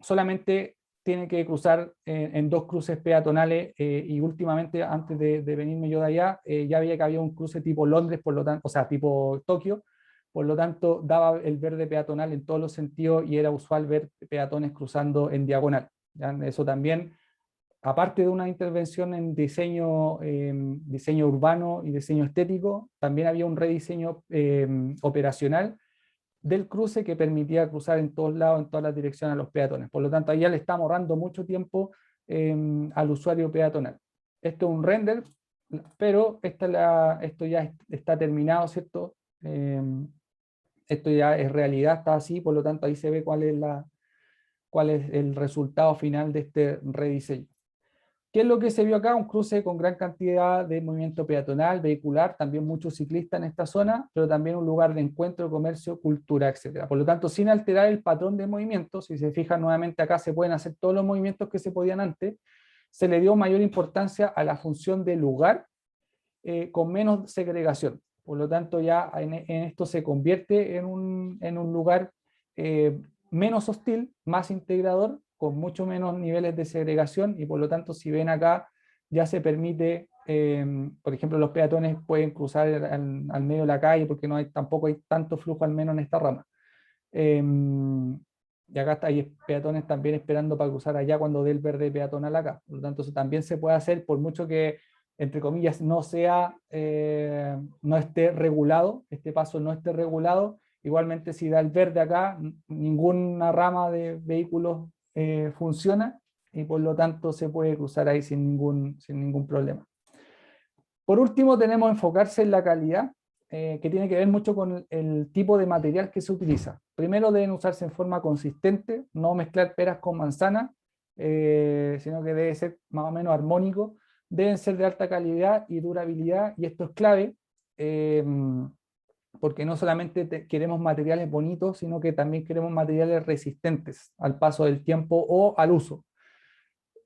solamente tiene que cruzar en 2 cruces peatonales, y últimamente, antes de venirme yo de allá, ya veía que había un cruce tipo Londres, por lo tanto, o sea, tipo Tokio, por lo tanto daba el verde peatonal en todos los sentidos y era usual ver peatones cruzando en diagonal. ¿Ya? Eso también, aparte de una intervención en diseño, diseño urbano y diseño estético, también había un rediseño operacional del cruce que permitía cruzar en todos lados, en todas las direcciones a los peatones. Por lo tanto, ahí ya le estamos ahorrando mucho tiempo al usuario peatonal. Esto es un render pero esto ya está terminado, ¿cierto? Esto ya es realidad, está así, por lo tanto ahí se ve cuál es el resultado final de este rediseño. ¿Qué es lo que se vio acá? Un cruce con gran cantidad de movimiento peatonal, vehicular, también muchos ciclistas en esta zona, pero también un lugar de encuentro, comercio, cultura, etc. Por lo tanto, sin alterar el patrón de movimiento, si se fijan nuevamente acá se pueden hacer todos los movimientos que se podían antes, se le dio mayor importancia a la función de lugar con menos segregación. Por lo tanto, ya en esto se convierte en un lugar menos hostil, más integrador, con mucho menos niveles de segregación y por lo tanto, si ven acá, ya se permite, por ejemplo, los peatones pueden cruzar al medio de la calle porque tampoco hay tanto flujo al menos en esta rama. Y acá hay peatones también esperando para cruzar allá cuando dé el verde peatonal acá. Por lo tanto, eso también se puede hacer por mucho que, entre comillas, no esté regulado, este paso no esté regulado. Igualmente, si da el verde acá, ninguna rama de vehículos funciona y por lo tanto se puede cruzar ahí sin ningún problema. Por último, tenemos enfocarse en la calidad, que tiene que ver mucho con el tipo de material que se utiliza. Primero deben usarse en forma consistente, no mezclar peras con manzanas, sino que debe ser más o menos armónico. Deben ser de alta calidad y durabilidad, y esto es clave, porque no solamente queremos materiales bonitos, sino que también queremos materiales resistentes al paso del tiempo o al uso.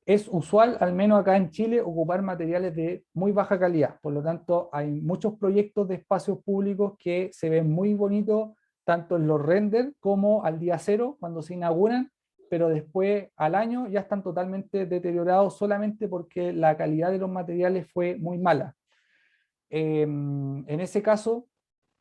Es usual, al menos acá en Chile, ocupar materiales de muy baja calidad. Por lo tanto, hay muchos proyectos de espacios públicos que se ven muy bonitos, tanto en los renders como al día cero, cuando se inauguran, pero después al año ya están totalmente deteriorados solamente porque la calidad de los materiales fue muy mala. En ese caso,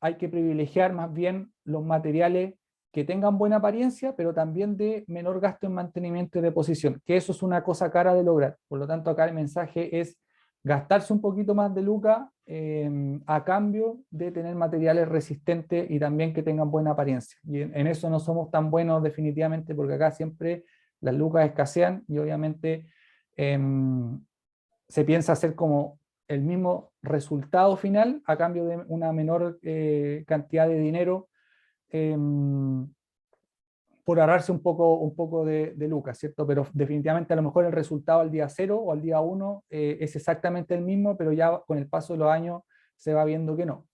hay que privilegiar más bien los materiales que tengan buena apariencia, pero también de menor gasto en mantenimiento y reposición, que eso es una cosa cara de lograr. Por lo tanto, acá el mensaje es gastarse un poquito más de lucas a cambio de tener materiales resistentes y también que tengan buena apariencia. Y en eso no somos tan buenos definitivamente, porque acá siempre las lucas escasean y obviamente se piensa hacer como el mismo resultado final a cambio de una menor cantidad de dinero por ahorrarse un poco de lucas, ¿cierto? Pero definitivamente a lo mejor el resultado al día 0 o al día 1 es exactamente el mismo, pero ya con el paso de los años se va viendo que no.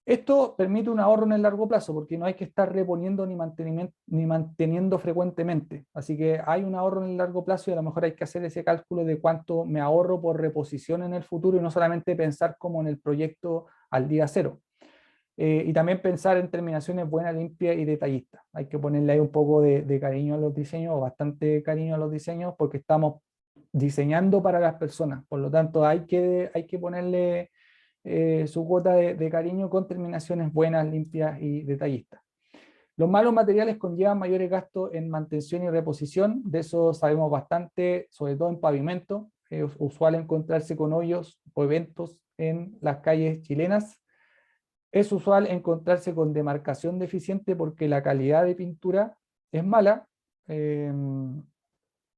Esto permite un ahorro en el largo plazo porque no hay que estar reponiendo ni manteniendo frecuentemente. Así que hay un ahorro en el largo plazo y a lo mejor hay que hacer ese cálculo de cuánto me ahorro por reposición en el futuro y no solamente pensar como en el proyecto al día 0. Y también pensar en terminaciones buenas, limpias y detallistas. Hay que ponerle ahí un poco de cariño a los diseños, o bastante cariño a los diseños, porque estamos diseñando para las personas. Por lo tanto, hay que ponerle su cuota de cariño con terminaciones buenas, limpias y detallistas. Los malos materiales conllevan mayores gastos en mantención y reposición, de eso sabemos bastante, sobre todo en pavimento. Es usual encontrarse con hoyos o eventos en las calles chilenas. Es usual encontrarse con demarcación deficiente porque la calidad de pintura es mala,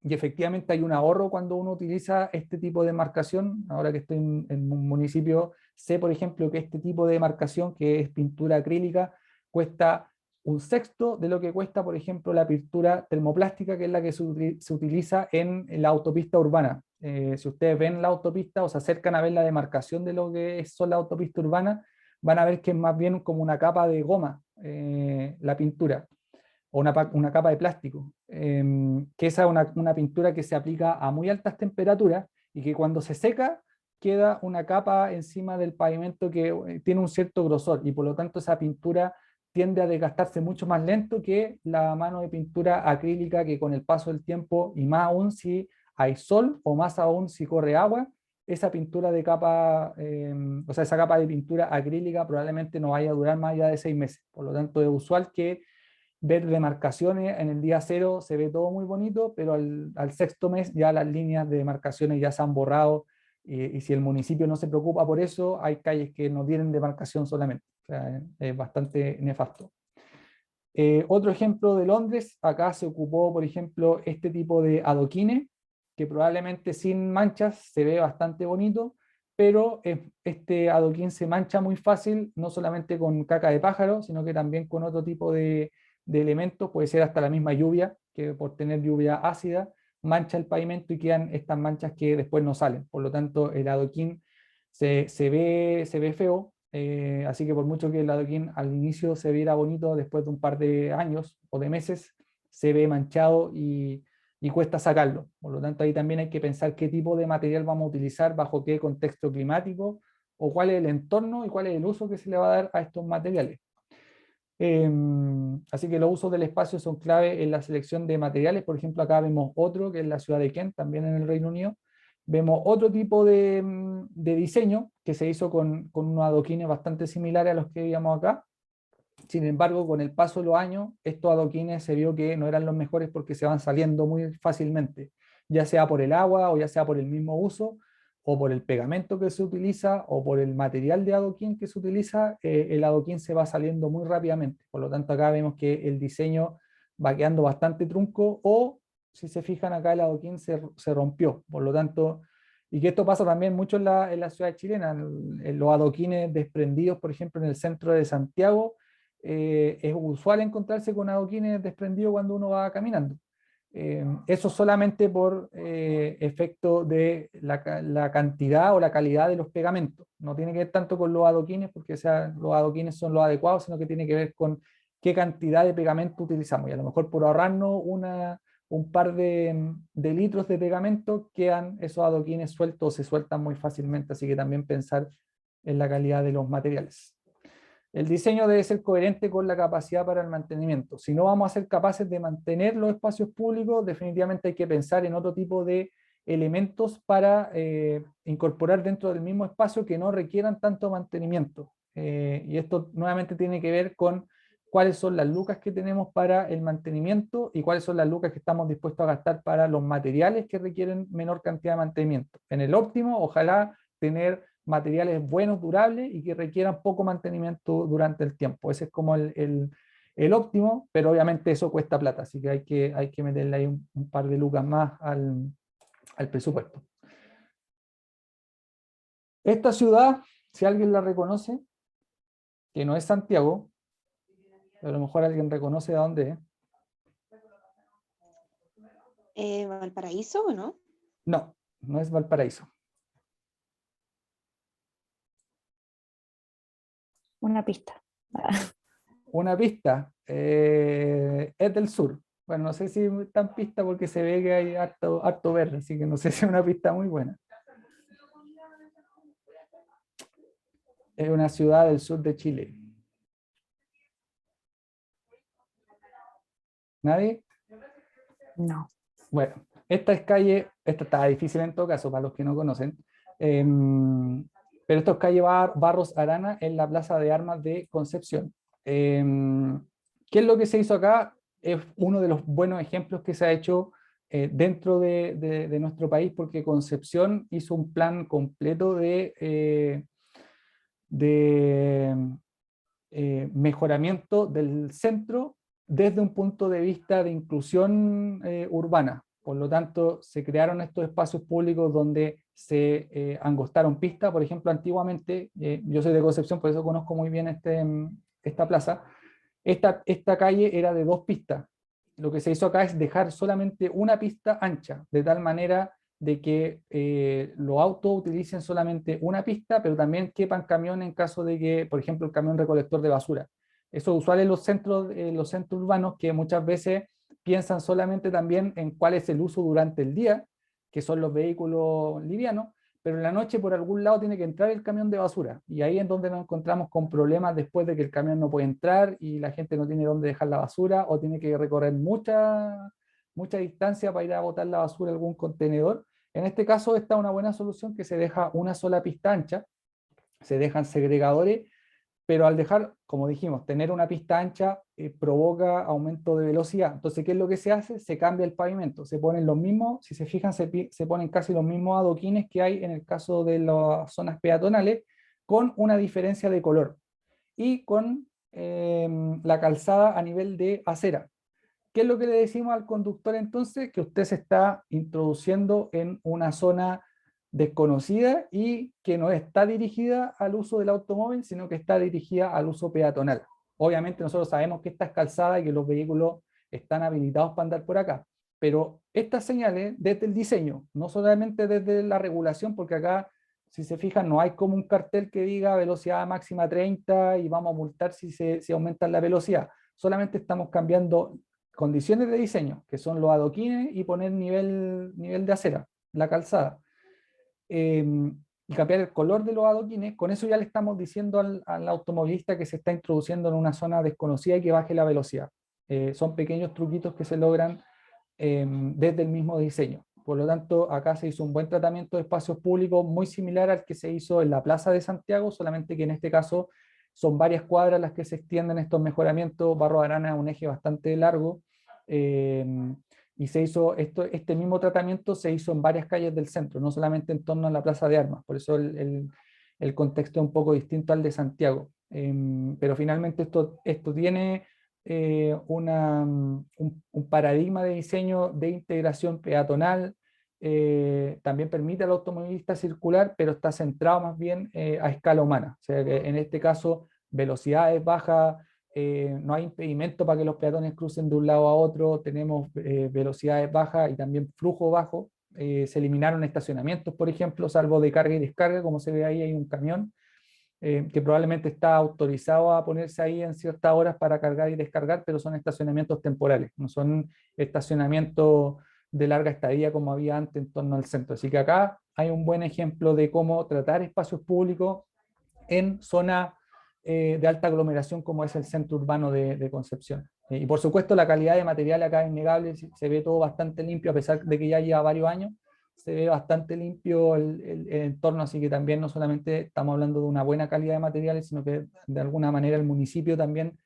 y efectivamente hay un ahorro cuando uno utiliza este tipo de marcación. Ahora que estoy en un municipio, sé por ejemplo que este tipo de marcación, que es pintura acrílica, cuesta un sexto de lo que cuesta, por ejemplo, la pintura termoplástica, que es la que se utiliza en la autopista urbana. Si ustedes ven la autopista o se acercan a ver la demarcación de lo que son la autopista urbana, van a ver que es más bien como una capa de goma la pintura, o una capa de plástico, que esa es una pintura que se aplica a muy altas temperaturas y que cuando se seca queda una capa encima del pavimento que tiene un cierto grosor y por lo tanto esa pintura tiende a desgastarse mucho más lento que la mano de pintura acrílica, que con el paso del tiempo, y más aún si hay sol o más aún si corre agua, esa pintura de capa, o sea, esa capa de pintura acrílica probablemente no vaya a durar más allá de 6 meses. Por lo tanto, es usual que ver demarcaciones en el día 0 se ve todo muy bonito, pero al sexto mes ya las líneas de demarcaciones ya se han borrado y si el municipio no se preocupa por eso, hay calles que no tienen demarcación solamente. O sea, es bastante nefasto. Otro ejemplo de Londres, acá se ocupó, por ejemplo, este tipo de adoquines, que probablemente sin manchas se ve bastante bonito, pero este adoquín se mancha muy fácil, no solamente con caca de pájaro, sino que también con otro tipo de elementos, puede ser hasta la misma lluvia, que por tener lluvia ácida, mancha el pavimento y quedan estas manchas que después no salen. Por lo tanto, el adoquín se ve feo, así que por mucho que el adoquín al inicio se viera bonito, después de un par de años o de meses, se ve manchado y cuesta sacarlo. Por lo tanto, ahí también hay que pensar qué tipo de material vamos a utilizar, bajo qué contexto climático, o cuál es el entorno y cuál es el uso que se le va a dar a estos materiales. Así que los usos del espacio son clave en la selección de materiales. Por ejemplo, acá vemos otro, que es la ciudad de Kent, también en el Reino Unido. Vemos otro tipo de diseño que se hizo con unos adoquines bastante similares a los que veíamos acá. Sin embargo, con el paso de los años, estos adoquines se vio que no eran los mejores porque se van saliendo muy fácilmente, ya sea por el agua o ya sea por el mismo uso, o por el pegamento que se utiliza, o por el material de adoquín que se utiliza, el adoquín se va saliendo muy rápidamente. Por lo tanto, acá vemos que el diseño va quedando bastante trunco, o si se fijan acá, el adoquín se rompió. Por lo tanto, y que esto pasa también mucho en la ciudad chilena, en los adoquines desprendidos, por ejemplo, en el centro de Santiago, es usual encontrarse con adoquines desprendidos cuando uno va caminando. Eso solamente por efecto de la cantidad o la calidad de los pegamentos. No tiene que ver tanto con los adoquines, porque los adoquines son los adecuados, sino que tiene que ver con qué cantidad de pegamento utilizamos. Y a lo mejor por ahorrarnos un par de litros de pegamento, quedan esos adoquines sueltos o se sueltan muy fácilmente. Así que también pensar en la calidad de los materiales. El diseño debe ser coherente con la capacidad para el mantenimiento. Si no vamos a ser capaces de mantener los espacios públicos, definitivamente hay que pensar en otro tipo de elementos para incorporar dentro del mismo espacio que no requieran tanto mantenimiento. Y esto nuevamente tiene que ver con cuáles son las lucas que tenemos para el mantenimiento y cuáles son las lucas que estamos dispuestos a gastar para los materiales que requieren menor cantidad de mantenimiento. En el óptimo, ojalá tener materiales buenos, durables y que requieran poco mantenimiento durante el tiempo. Ese es como el óptimo, pero obviamente eso cuesta plata, así que hay que meterle ahí un par de lucas más al presupuesto. Esta ciudad, si alguien la reconoce, que no es Santiago, pero a lo mejor alguien reconoce de dónde es. ¿Valparaíso o no? No, no es Valparaíso. Una pista. Una pista, es del sur. Bueno, no sé si es tan pista porque se ve que hay harto verde, así que no sé si es una pista muy buena. Es una ciudad del sur de Chile. ¿Nadie? No. Bueno, esta es calle, esta está difícil en todo caso para los que no conocen, pero esto es calle Barros Arana en la Plaza de Armas de Concepción. ¿Qué es lo que se hizo acá? Es uno de los buenos ejemplos que se ha hecho dentro de nuestro país, porque Concepción hizo un plan completo de mejoramiento del centro desde un punto de vista de inclusión urbana. Por lo tanto, se crearon estos espacios públicos donde se angostaron pistas. Por ejemplo, antiguamente, yo soy de Concepción, por eso conozco muy bien esta plaza. Esta calle era de 2 pistas. Lo que se hizo acá es dejar solamente una pista ancha, de tal manera de que los autos utilicen solamente una pista, pero también quepan camiones en caso de que, por ejemplo, el camión recolector de basura. Eso es usual en los centros urbanos, que muchas veces piensan solamente también en cuál es el uso durante el día, que son los vehículos livianos, pero en la noche por algún lado tiene que entrar el camión de basura. Y ahí es donde nos encontramos con problemas después de que el camión no puede entrar y la gente no tiene dónde dejar la basura o tiene que recorrer mucha distancia para ir a botar la basura a algún contenedor. En este caso, esta es una buena solución, que se deja una sola pista ancha, se dejan segregadores, pero al dejar, como dijimos, tener una pista ancha provoca aumento de velocidad. Entonces, ¿qué es lo que se hace? Se cambia el pavimento, se ponen los mismos, si se fijan, se ponen casi los mismos adoquines que hay en el caso de las zonas peatonales, con una diferencia de color y con la calzada a nivel de acera. ¿Qué es lo que le decimos al conductor entonces? Que usted se está introduciendo en una zona desconocida y que no está dirigida al uso del automóvil, sino que está dirigida al uso peatonal. Obviamente nosotros sabemos que esta es calzada y que los vehículos están habilitados para andar por acá, pero estas señales desde el diseño, no solamente desde la regulación, porque acá, si se fijan, no hay como un cartel que diga velocidad máxima 30 y vamos a multar si aumentan la velocidad. Solamente estamos cambiando condiciones de diseño, que son los adoquines y poner nivel de acera, la calzada. Y cambiar el color de los adoquines. Con eso ya le estamos diciendo al automovilista que se está introduciendo en una zona desconocida y que baje la velocidad. Son pequeños truquitos que se logran desde el mismo diseño. Por lo tanto, acá se hizo un buen tratamiento de espacios públicos muy similar al que se hizo en la Plaza de Santiago, solamente que en este caso son varias cuadras las que se extienden estos mejoramientos. Barro de Arana es un eje bastante largo, y se hizo este mismo tratamiento se hizo en varias calles del centro, no solamente en torno a la Plaza de Armas, por eso el contexto es un poco distinto al de Santiago. Pero finalmente esto tiene un paradigma de diseño de integración peatonal, también permite al automovilista circular, pero está centrado más bien a escala humana. O sea que en este caso, velocidades bajas, no hay impedimento para que los peatones crucen de un lado a otro, tenemos velocidades bajas y también flujo bajo. Se eliminaron estacionamientos, por ejemplo, salvo de carga y descarga, como se ve ahí, hay un camión que probablemente está autorizado a ponerse ahí en ciertas horas para cargar y descargar, pero son estacionamientos temporales, no son estacionamientos de larga estadía como había antes en torno al centro. Así que acá hay un buen ejemplo de cómo tratar espacios públicos en zona de alta aglomeración como es el centro urbano de Concepción. Y por supuesto la calidad de material acá es innegable, se ve todo bastante limpio a pesar de que ya lleva varios años, se ve bastante limpio el entorno, así que también no solamente estamos hablando de una buena calidad de materiales, sino que de alguna manera el municipio también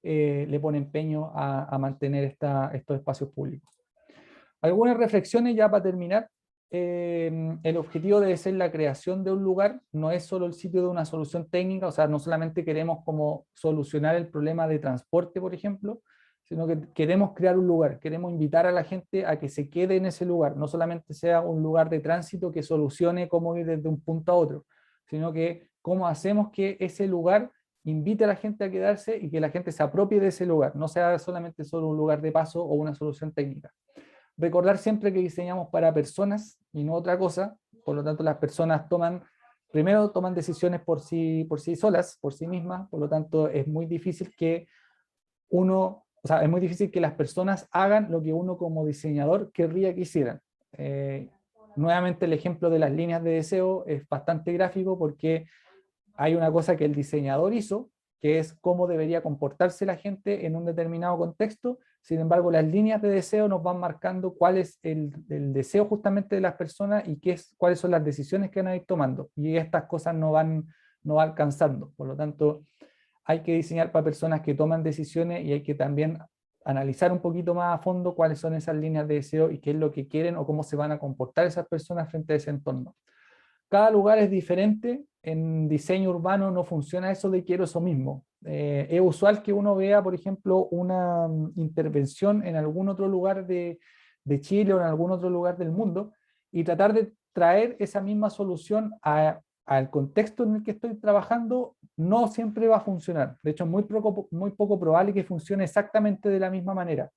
le pone empeño a mantener estos espacios públicos. Algunas reflexiones ya para terminar. El objetivo debe ser la creación de un lugar, no es solo el sitio de una solución técnica, o sea, no solamente queremos como solucionar el problema de transporte, por ejemplo, sino que queremos crear un lugar, queremos invitar a la gente a que se quede en ese lugar, no solamente sea un lugar de tránsito que solucione cómo ir desde un punto a otro, sino que cómo hacemos que ese lugar invite a la gente a quedarse y que la gente se apropie de ese lugar, no sea solamente solo un lugar de paso o una solución técnica. Recordar siempre que diseñamos para personas y no otra cosa, por lo tanto las personas primero toman decisiones por sí solas, por sí mismas, por lo tanto es muy difícil que es muy difícil que las personas hagan lo que uno como diseñador querría que hicieran. Nuevamente el ejemplo de las líneas de deseo es bastante gráfico porque hay una cosa que el diseñador hizo, que es cómo debería comportarse la gente en un determinado contexto. Sin embargo, las líneas de deseo nos van marcando cuál es el deseo justamente de las personas y cuáles son las decisiones que van a ir tomando. Y estas cosas no van alcanzando. Por lo tanto, hay que diseñar para personas que toman decisiones y hay que también analizar un poquito más a fondo cuáles son esas líneas de deseo y qué es lo que quieren o cómo se van a comportar esas personas frente a ese entorno. Cada lugar es diferente, en diseño urbano no funciona eso de quiero eso mismo. Es usual que uno vea, por ejemplo, una intervención en algún otro lugar de Chile o en algún otro lugar del mundo y tratar de traer esa misma solución al contexto en el que estoy trabajando, no siempre va a funcionar. De hecho, es muy poco probable que funcione exactamente de la misma manera.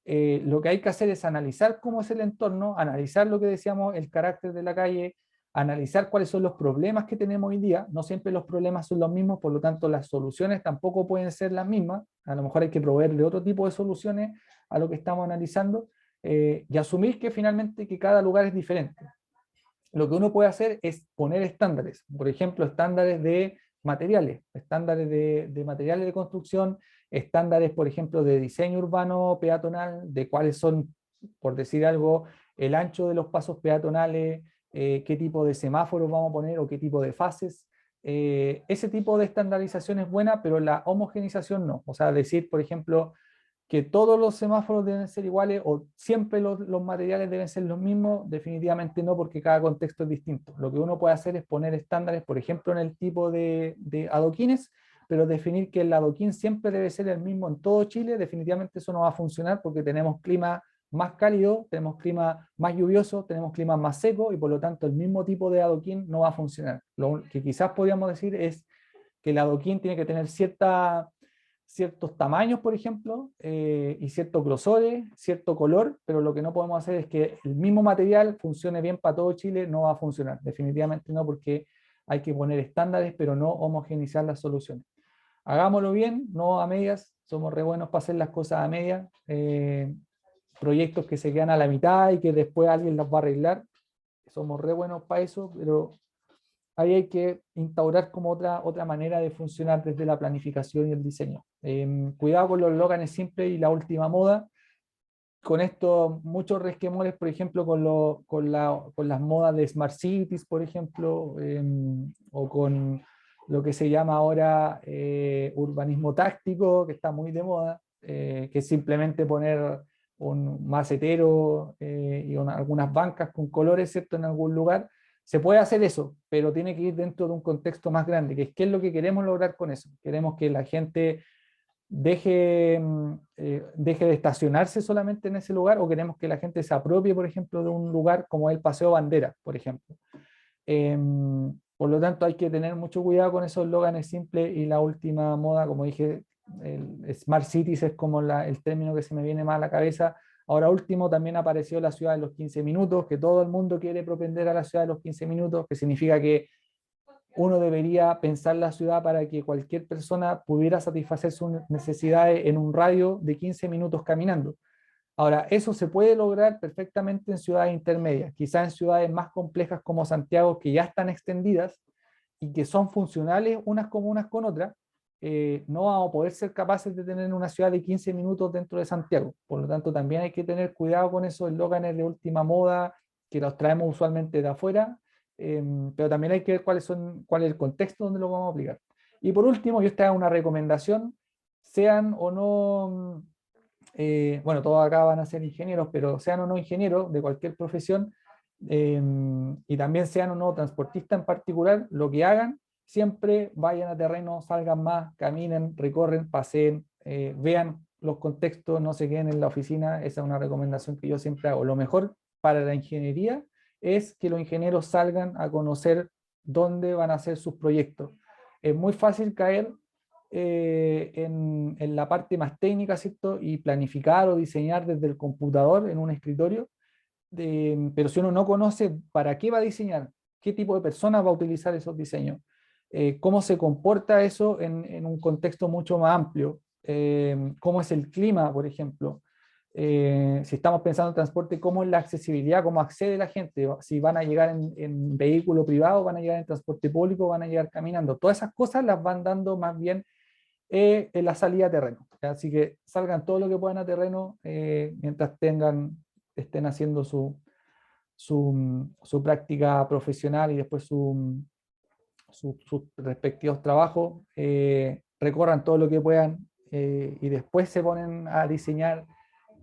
Lo que hay que hacer es analizar cómo es el entorno, analizar lo que decíamos, el carácter de la calle, analizar cuáles son los problemas que tenemos hoy día. No siempre los problemas son los mismos, por lo tanto las soluciones tampoco pueden ser las mismas. A lo mejor hay que proveerle otro tipo de soluciones a lo que estamos analizando y asumir que finalmente que cada lugar es diferente. Lo que uno puede hacer es poner estándares, por ejemplo, estándares de materiales, estándares de materiales de construcción, estándares, por ejemplo, de diseño urbano peatonal, de cuáles son, por decir algo, el ancho de los pasos peatonales, qué tipo de semáforos vamos a poner o qué tipo de fases. Ese tipo de estandarización es buena, pero la homogenización no. O sea, decir, por ejemplo, que todos los semáforos deben ser iguales o siempre los materiales deben ser los mismos, definitivamente no, porque cada contexto es distinto. Lo que uno puede hacer es poner estándares, por ejemplo, en el tipo de adoquines, pero definir que el adoquín siempre debe ser el mismo en todo Chile, definitivamente eso no va a funcionar porque tenemos climas más cálidos, tenemos clima más lluvioso, tenemos clima más seco y por lo tanto el mismo tipo de adoquín no va a funcionar. Lo que quizás podríamos decir es que el adoquín tiene que tener ciertos tamaños, por ejemplo, y ciertos grosores, cierto color, pero lo que no podemos hacer es que el mismo material funcione bien para todo Chile, no va a funcionar, definitivamente no, porque hay que poner estándares, pero no homogeneizar las soluciones. Hagámoslo bien, no a medias, somos re buenos para hacer las cosas a medias, proyectos que se quedan a la mitad y que después alguien los va a arreglar, somos re buenos para eso, pero ahí hay que instaurar como otra manera de funcionar desde la planificación y el diseño. Cuidado con los eslóganes simples y la última moda. Con esto, muchos resquemores, por ejemplo, con las modas de Smart Cities, por ejemplo, o con lo que se llama ahora urbanismo táctico, que está muy de moda, que es simplemente poner un macetero y algunas bancas con colores, ¿cierto?, en algún lugar. Se puede hacer eso, pero tiene que ir dentro de un contexto más grande, que es qué es lo que queremos lograr con eso. Queremos que la gente deje de estacionarse solamente en ese lugar, o queremos que la gente se apropie, por ejemplo, de un lugar como el Paseo Bandera, por ejemplo. Por lo tanto, hay que tener mucho cuidado con esos eslóganes simples y la última moda, como dije, el Smart Cities es como el término que se me viene más a la cabeza. Ahora último también apareció la ciudad de los 15 minutos, que todo el mundo quiere propender a la ciudad de los 15 minutos, que significa que uno debería pensar la ciudad para que cualquier persona pudiera satisfacer sus necesidades en un radio de 15 minutos caminando. Ahora, eso se puede lograr perfectamente en ciudades intermedias, quizás en ciudades más complejas como Santiago, que ya están extendidas y que son funcionales unas comunas con otras. No vamos a poder ser capaces de tener una ciudad de 15 minutos dentro de Santiago. Por lo tanto, también hay que tener cuidado con esos eslóganes de última moda que los traemos usualmente de afuera, pero también hay que ver cuál es el contexto donde lo vamos a aplicar. Y por último, yo esta es una recomendación, sean o no, bueno, todos acá van a ser ingenieros, pero sean o no ingenieros de cualquier profesión, y también sean o no transportistas en particular, lo que hagan, siempre vayan a terreno, salgan más, caminen, recorren, paseen, vean los contextos, no se queden en la oficina. Esa es una recomendación que yo siempre hago. Lo mejor para la ingeniería es que los ingenieros salgan a conocer dónde van a hacer sus proyectos. Es muy fácil caer en la parte más técnica, ¿cierto? Y planificar o diseñar desde el computador en un escritorio, pero si uno no conoce para qué va a diseñar, qué tipo de personas va a utilizar esos diseños, cómo se comporta eso en un contexto mucho más amplio, cómo es el clima, por ejemplo, si estamos pensando en transporte, cómo es la accesibilidad, cómo accede la gente, si van a llegar en vehículo privado, van a llegar en transporte público, van a llegar caminando. Todas esas cosas las van dando más bien en la salida a terreno. Así que salgan todo lo que puedan a terreno mientras estén haciendo su práctica profesional y después sus respectivos trabajos. Recorran todo lo que puedan y después se ponen a diseñar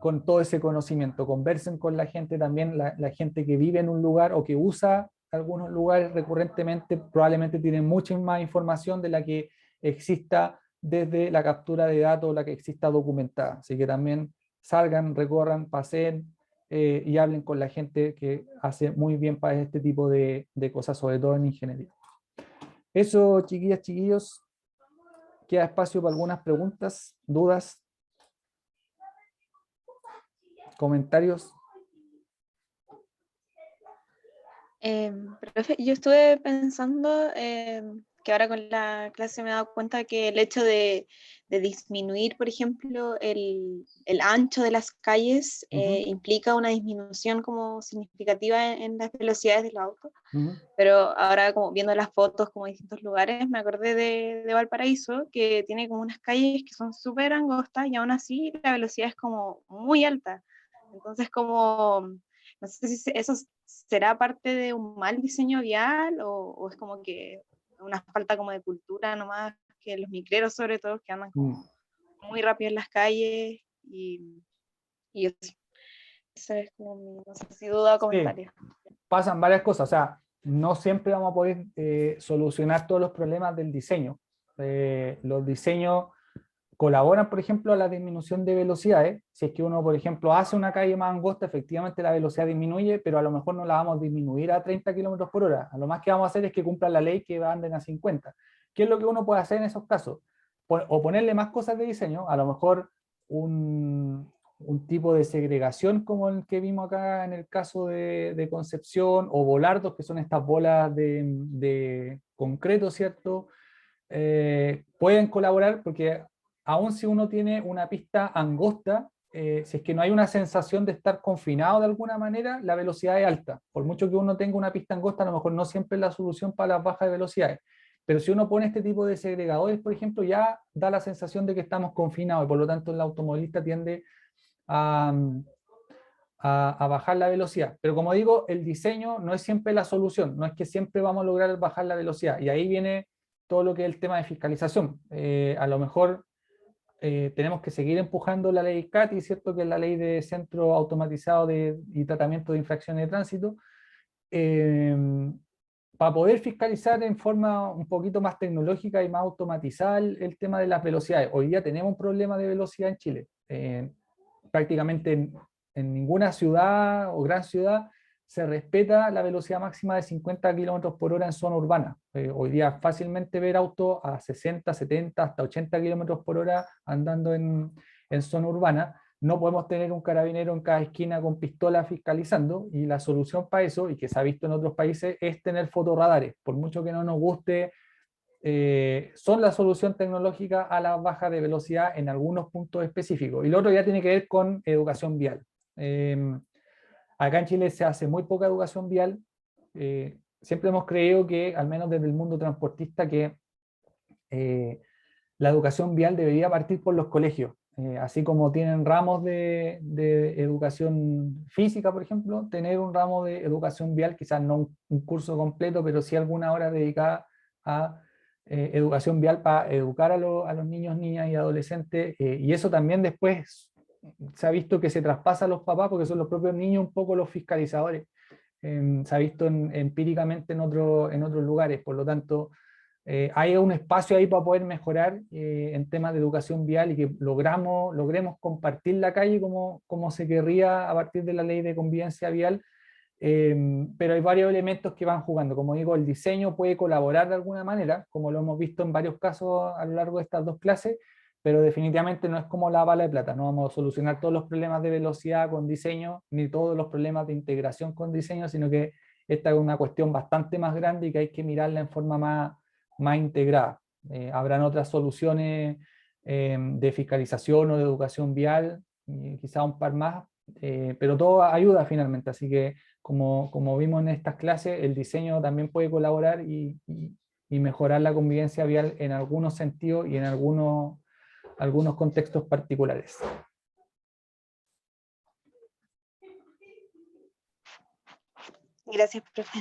con todo ese conocimiento. Conversen con la gente también, la gente que vive en un lugar o que usa algunos lugares recurrentemente, probablemente tienen mucha más información de la que exista desde la captura de datos, la que exista documentada. Así que también salgan, recorran, paseen y hablen con la gente que hace muy bien para este tipo de cosas, sobre todo en ingeniería. Eso, chiquillas, chiquillos. Queda espacio para algunas preguntas, dudas, comentarios. Profe, yo estuve pensando que ahora con la clase me he dado cuenta que el hecho de disminuir, por ejemplo, el ancho de las calles implica una disminución como significativa en las velocidades de los autos. Pero ahora como viendo las fotos como de distintos lugares, me acordé de Valparaíso, que tiene como unas calles que son súper angostas y aún así la velocidad es como muy alta. Entonces como, no sé si eso será parte de un mal diseño vial o es como que una falta como de cultura nomás, que los micreros sobre todo que andan como muy rápido en las calles y eso. Esa es como mi, no sé si duda o comentario. Sí, pasan varias cosas, o sea, no siempre vamos a poder solucionar todos los problemas del diseño. Los diseños colaboran, por ejemplo, a la disminución de velocidades. Si es que uno, por ejemplo, hace una calle más angosta, efectivamente la velocidad disminuye, pero a lo mejor no la vamos a disminuir a 30 kilómetros por hora. A lo más que vamos a hacer es que cumplan la ley que anden a 50. ¿Qué es lo que uno puede hacer en esos casos? O ponerle más cosas de diseño, a lo mejor un tipo de segregación como el que vimos acá en el caso de Concepción, o volardos, que son estas bolas de concreto, ¿cierto? Pueden colaborar porque aun si uno tiene una pista angosta, si es que no hay una sensación de estar confinado de alguna manera, la velocidad es alta. Por mucho que uno tenga una pista angosta, a lo mejor no siempre es la solución para las bajas velocidades. Pero si uno pone este tipo de segregadores, por ejemplo, ya da la sensación de que estamos confinados y por lo tanto el automovilista tiende a, a bajar la velocidad. Pero como digo, el diseño no es siempre la solución, no es que siempre vamos a lograr bajar la velocidad. Y ahí viene todo lo que es el tema de fiscalización. A lo mejor tenemos que seguir empujando la ley CATI, ¿cierto? Que es la ley de Centro Automatizado y Tratamiento de Infracciones de Tránsito, para poder fiscalizar en forma un poquito más tecnológica y más automatizada el tema de las velocidades. Hoy día tenemos un problema de velocidad en Chile. Prácticamente en ninguna ciudad o gran ciudad se respeta la velocidad máxima de 50 kilómetros por hora en zona urbana. Hoy día es fácilmente ver autos a 60, 70, hasta 80 kilómetros por hora andando en zona urbana. No podemos tener un carabinero en cada esquina con pistola fiscalizando, y la solución para eso, y que se ha visto en otros países, es tener fotorradares. Por mucho que no nos guste, son la solución tecnológica a la baja de velocidad en algunos puntos específicos. Y lo otro ya tiene que ver con educación vial. Acá en Chile se hace muy poca educación vial. Siempre hemos creído que, al menos desde el mundo transportista, que la educación vial debería partir por los colegios. Así como tienen ramos de educación física, por ejemplo, tener un ramo de educación vial, quizás no un curso completo, pero sí alguna hora dedicada a educación vial para educar a los niños, niñas y adolescentes. Y eso también después se ha visto que se traspasa a los papás, porque son los propios niños un poco los fiscalizadores. Se ha visto empíricamente en otros lugares. Por lo tanto, hay un espacio ahí para poder mejorar en temas de educación vial, y que logremos compartir la calle como se querría a partir de la ley de convivencia vial. Pero hay varios elementos que van jugando. Como digo, el diseño puede colaborar de alguna manera, como lo hemos visto en varios casos a lo largo de estas dos clases, pero definitivamente no es como la bala de plata. No vamos a solucionar todos los problemas de velocidad con diseño, ni todos los problemas de integración con diseño, sino que esta es una cuestión bastante más grande y que hay que mirarla en forma más integrada. Habrán otras soluciones de fiscalización o de educación vial, quizá un par más, pero todo ayuda finalmente. Así que, como vimos en estas clases, el diseño también puede colaborar y mejorar la convivencia vial en algunos sentidos y en algunos contextos particulares. Gracias, profe.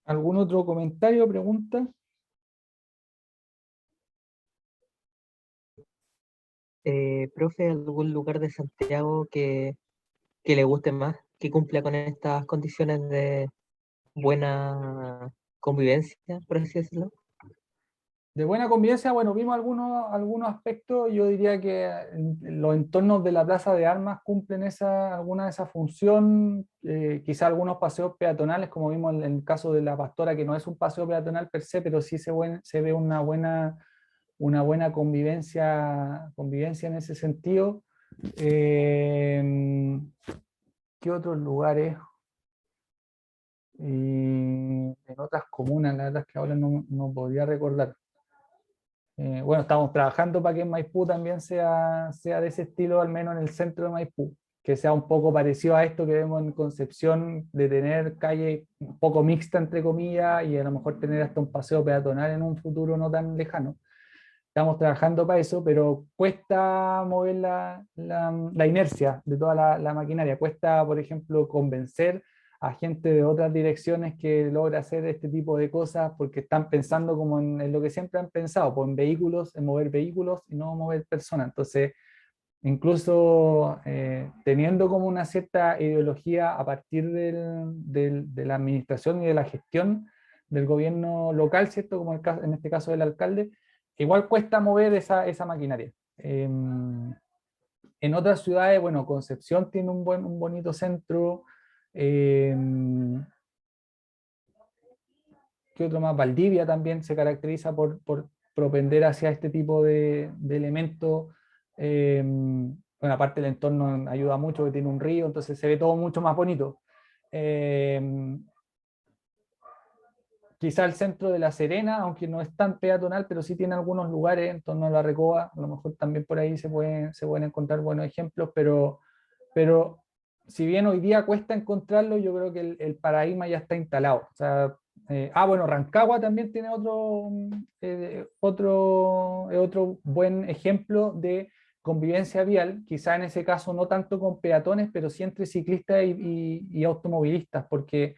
¿Algún otro comentario o pregunta? Profe, ¿algún lugar de Santiago que le guste más, que cumpla con estas condiciones de buena convivencia, por así decirlo? De buena convivencia, bueno, vimos algunos aspectos. Yo diría que los entornos de la Plaza de Armas cumplen alguna de esa función. Quizá algunos paseos peatonales, como vimos en el caso de la Pastora, que no es un paseo peatonal per se, pero sí se ve una buena convivencia en ese sentido. ¿Qué otros lugares? En otras comunas, la verdad es que ahora no podría recordar. Bueno, estamos trabajando para que en Maipú también sea de ese estilo, al menos en el centro de Maipú, que sea un poco parecido a esto que vemos en Concepción, de tener calle un poco mixta, entre comillas, y a lo mejor tener hasta un paseo peatonal en un futuro no tan lejano. Estamos trabajando para eso, pero cuesta mover la inercia de toda la maquinaria. Cuesta, por ejemplo, convencer a gente de otras direcciones que logra hacer este tipo de cosas, porque están pensando como en lo que siempre han pensado, pues en vehículos, en mover vehículos y no mover personas. Entonces, incluso teniendo como una cierta ideología a partir de la administración y de la gestión del gobierno local, ¿cierto? Como en este caso del alcalde, igual cuesta mover esa maquinaria. En otras ciudades, bueno, Concepción tiene un bonito centro. ¿Qué otro más? Valdivia también se caracteriza por propender hacia este tipo de elementos. Bueno, aparte el entorno ayuda mucho, que tiene un río, entonces se ve todo mucho más bonito. Quizá el centro de La Serena, aunque no es tan peatonal, pero sí tiene algunos lugares en torno a la Recoba, a lo mejor también por ahí se pueden encontrar buenos ejemplos, pero si bien hoy día cuesta encontrarlo, yo creo que el paradigma ya está instalado. O sea, bueno, Rancagua también tiene otro buen ejemplo de convivencia vial, quizá en ese caso no tanto con peatones, pero sí entre ciclistas y automovilistas, porque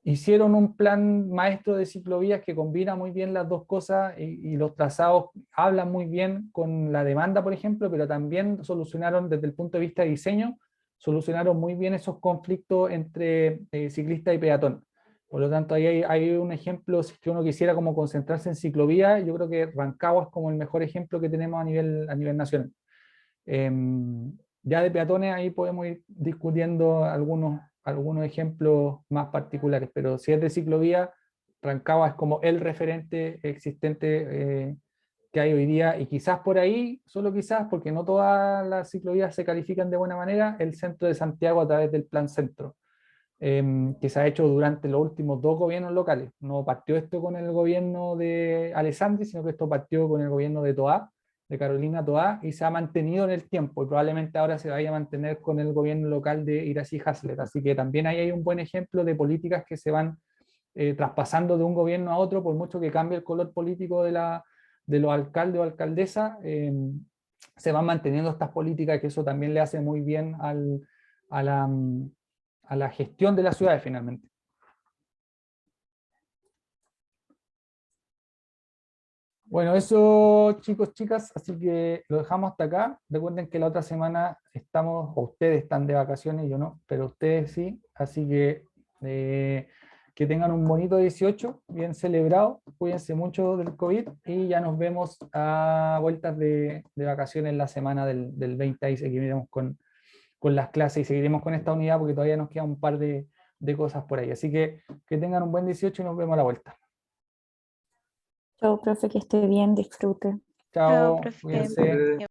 hicieron un plan maestro de ciclovías que combina muy bien las dos cosas y los trazados hablan muy bien con la demanda, por ejemplo, pero también solucionaron desde el punto de vista de diseño, solucionaron muy bien esos conflictos entre ciclista y peatón. Por lo tanto, ahí hay un ejemplo, si es que uno quisiera como concentrarse en ciclovía, yo creo que Rancagua es como el mejor ejemplo que tenemos a nivel nacional. Ya de peatones ahí podemos ir discutiendo algunos ejemplos más particulares, pero si es de ciclovía, Rancagua es como el referente existente que hay hoy día, y quizás por ahí, solo quizás, porque no todas las ciclovías se califican de buena manera, el centro de Santiago a través del Plan Centro, que se ha hecho durante los últimos 2 gobiernos locales. No partió esto con el gobierno de Alessandri, sino que esto partió con el gobierno de Toá, de Carolina Toá, y se ha mantenido en el tiempo, y probablemente ahora se vaya a mantener con el gobierno local de Iracy Haslet. Así que también ahí hay un buen ejemplo de políticas que se van traspasando de un gobierno a otro, por mucho que cambie el color político de los alcaldes o alcaldesas, se van manteniendo estas políticas, que eso también le hace muy bien a la gestión de las ciudades finalmente. Bueno, eso, chicos, chicas, así que lo dejamos hasta acá. Recuerden que la otra semana estamos, o ustedes están de vacaciones, yo no, pero ustedes sí, así que tengan un bonito 18, bien celebrado, cuídense mucho del COVID y ya nos vemos a vueltas de vacaciones la semana del 20, ahí seguiremos con las clases y seguiremos con esta unidad porque todavía nos queda un par de cosas por ahí. Así que tengan un buen 18 y nos vemos a la vuelta. Chao, profe, que esté bien, disfrute. Chao, Chao, profe. cuídense.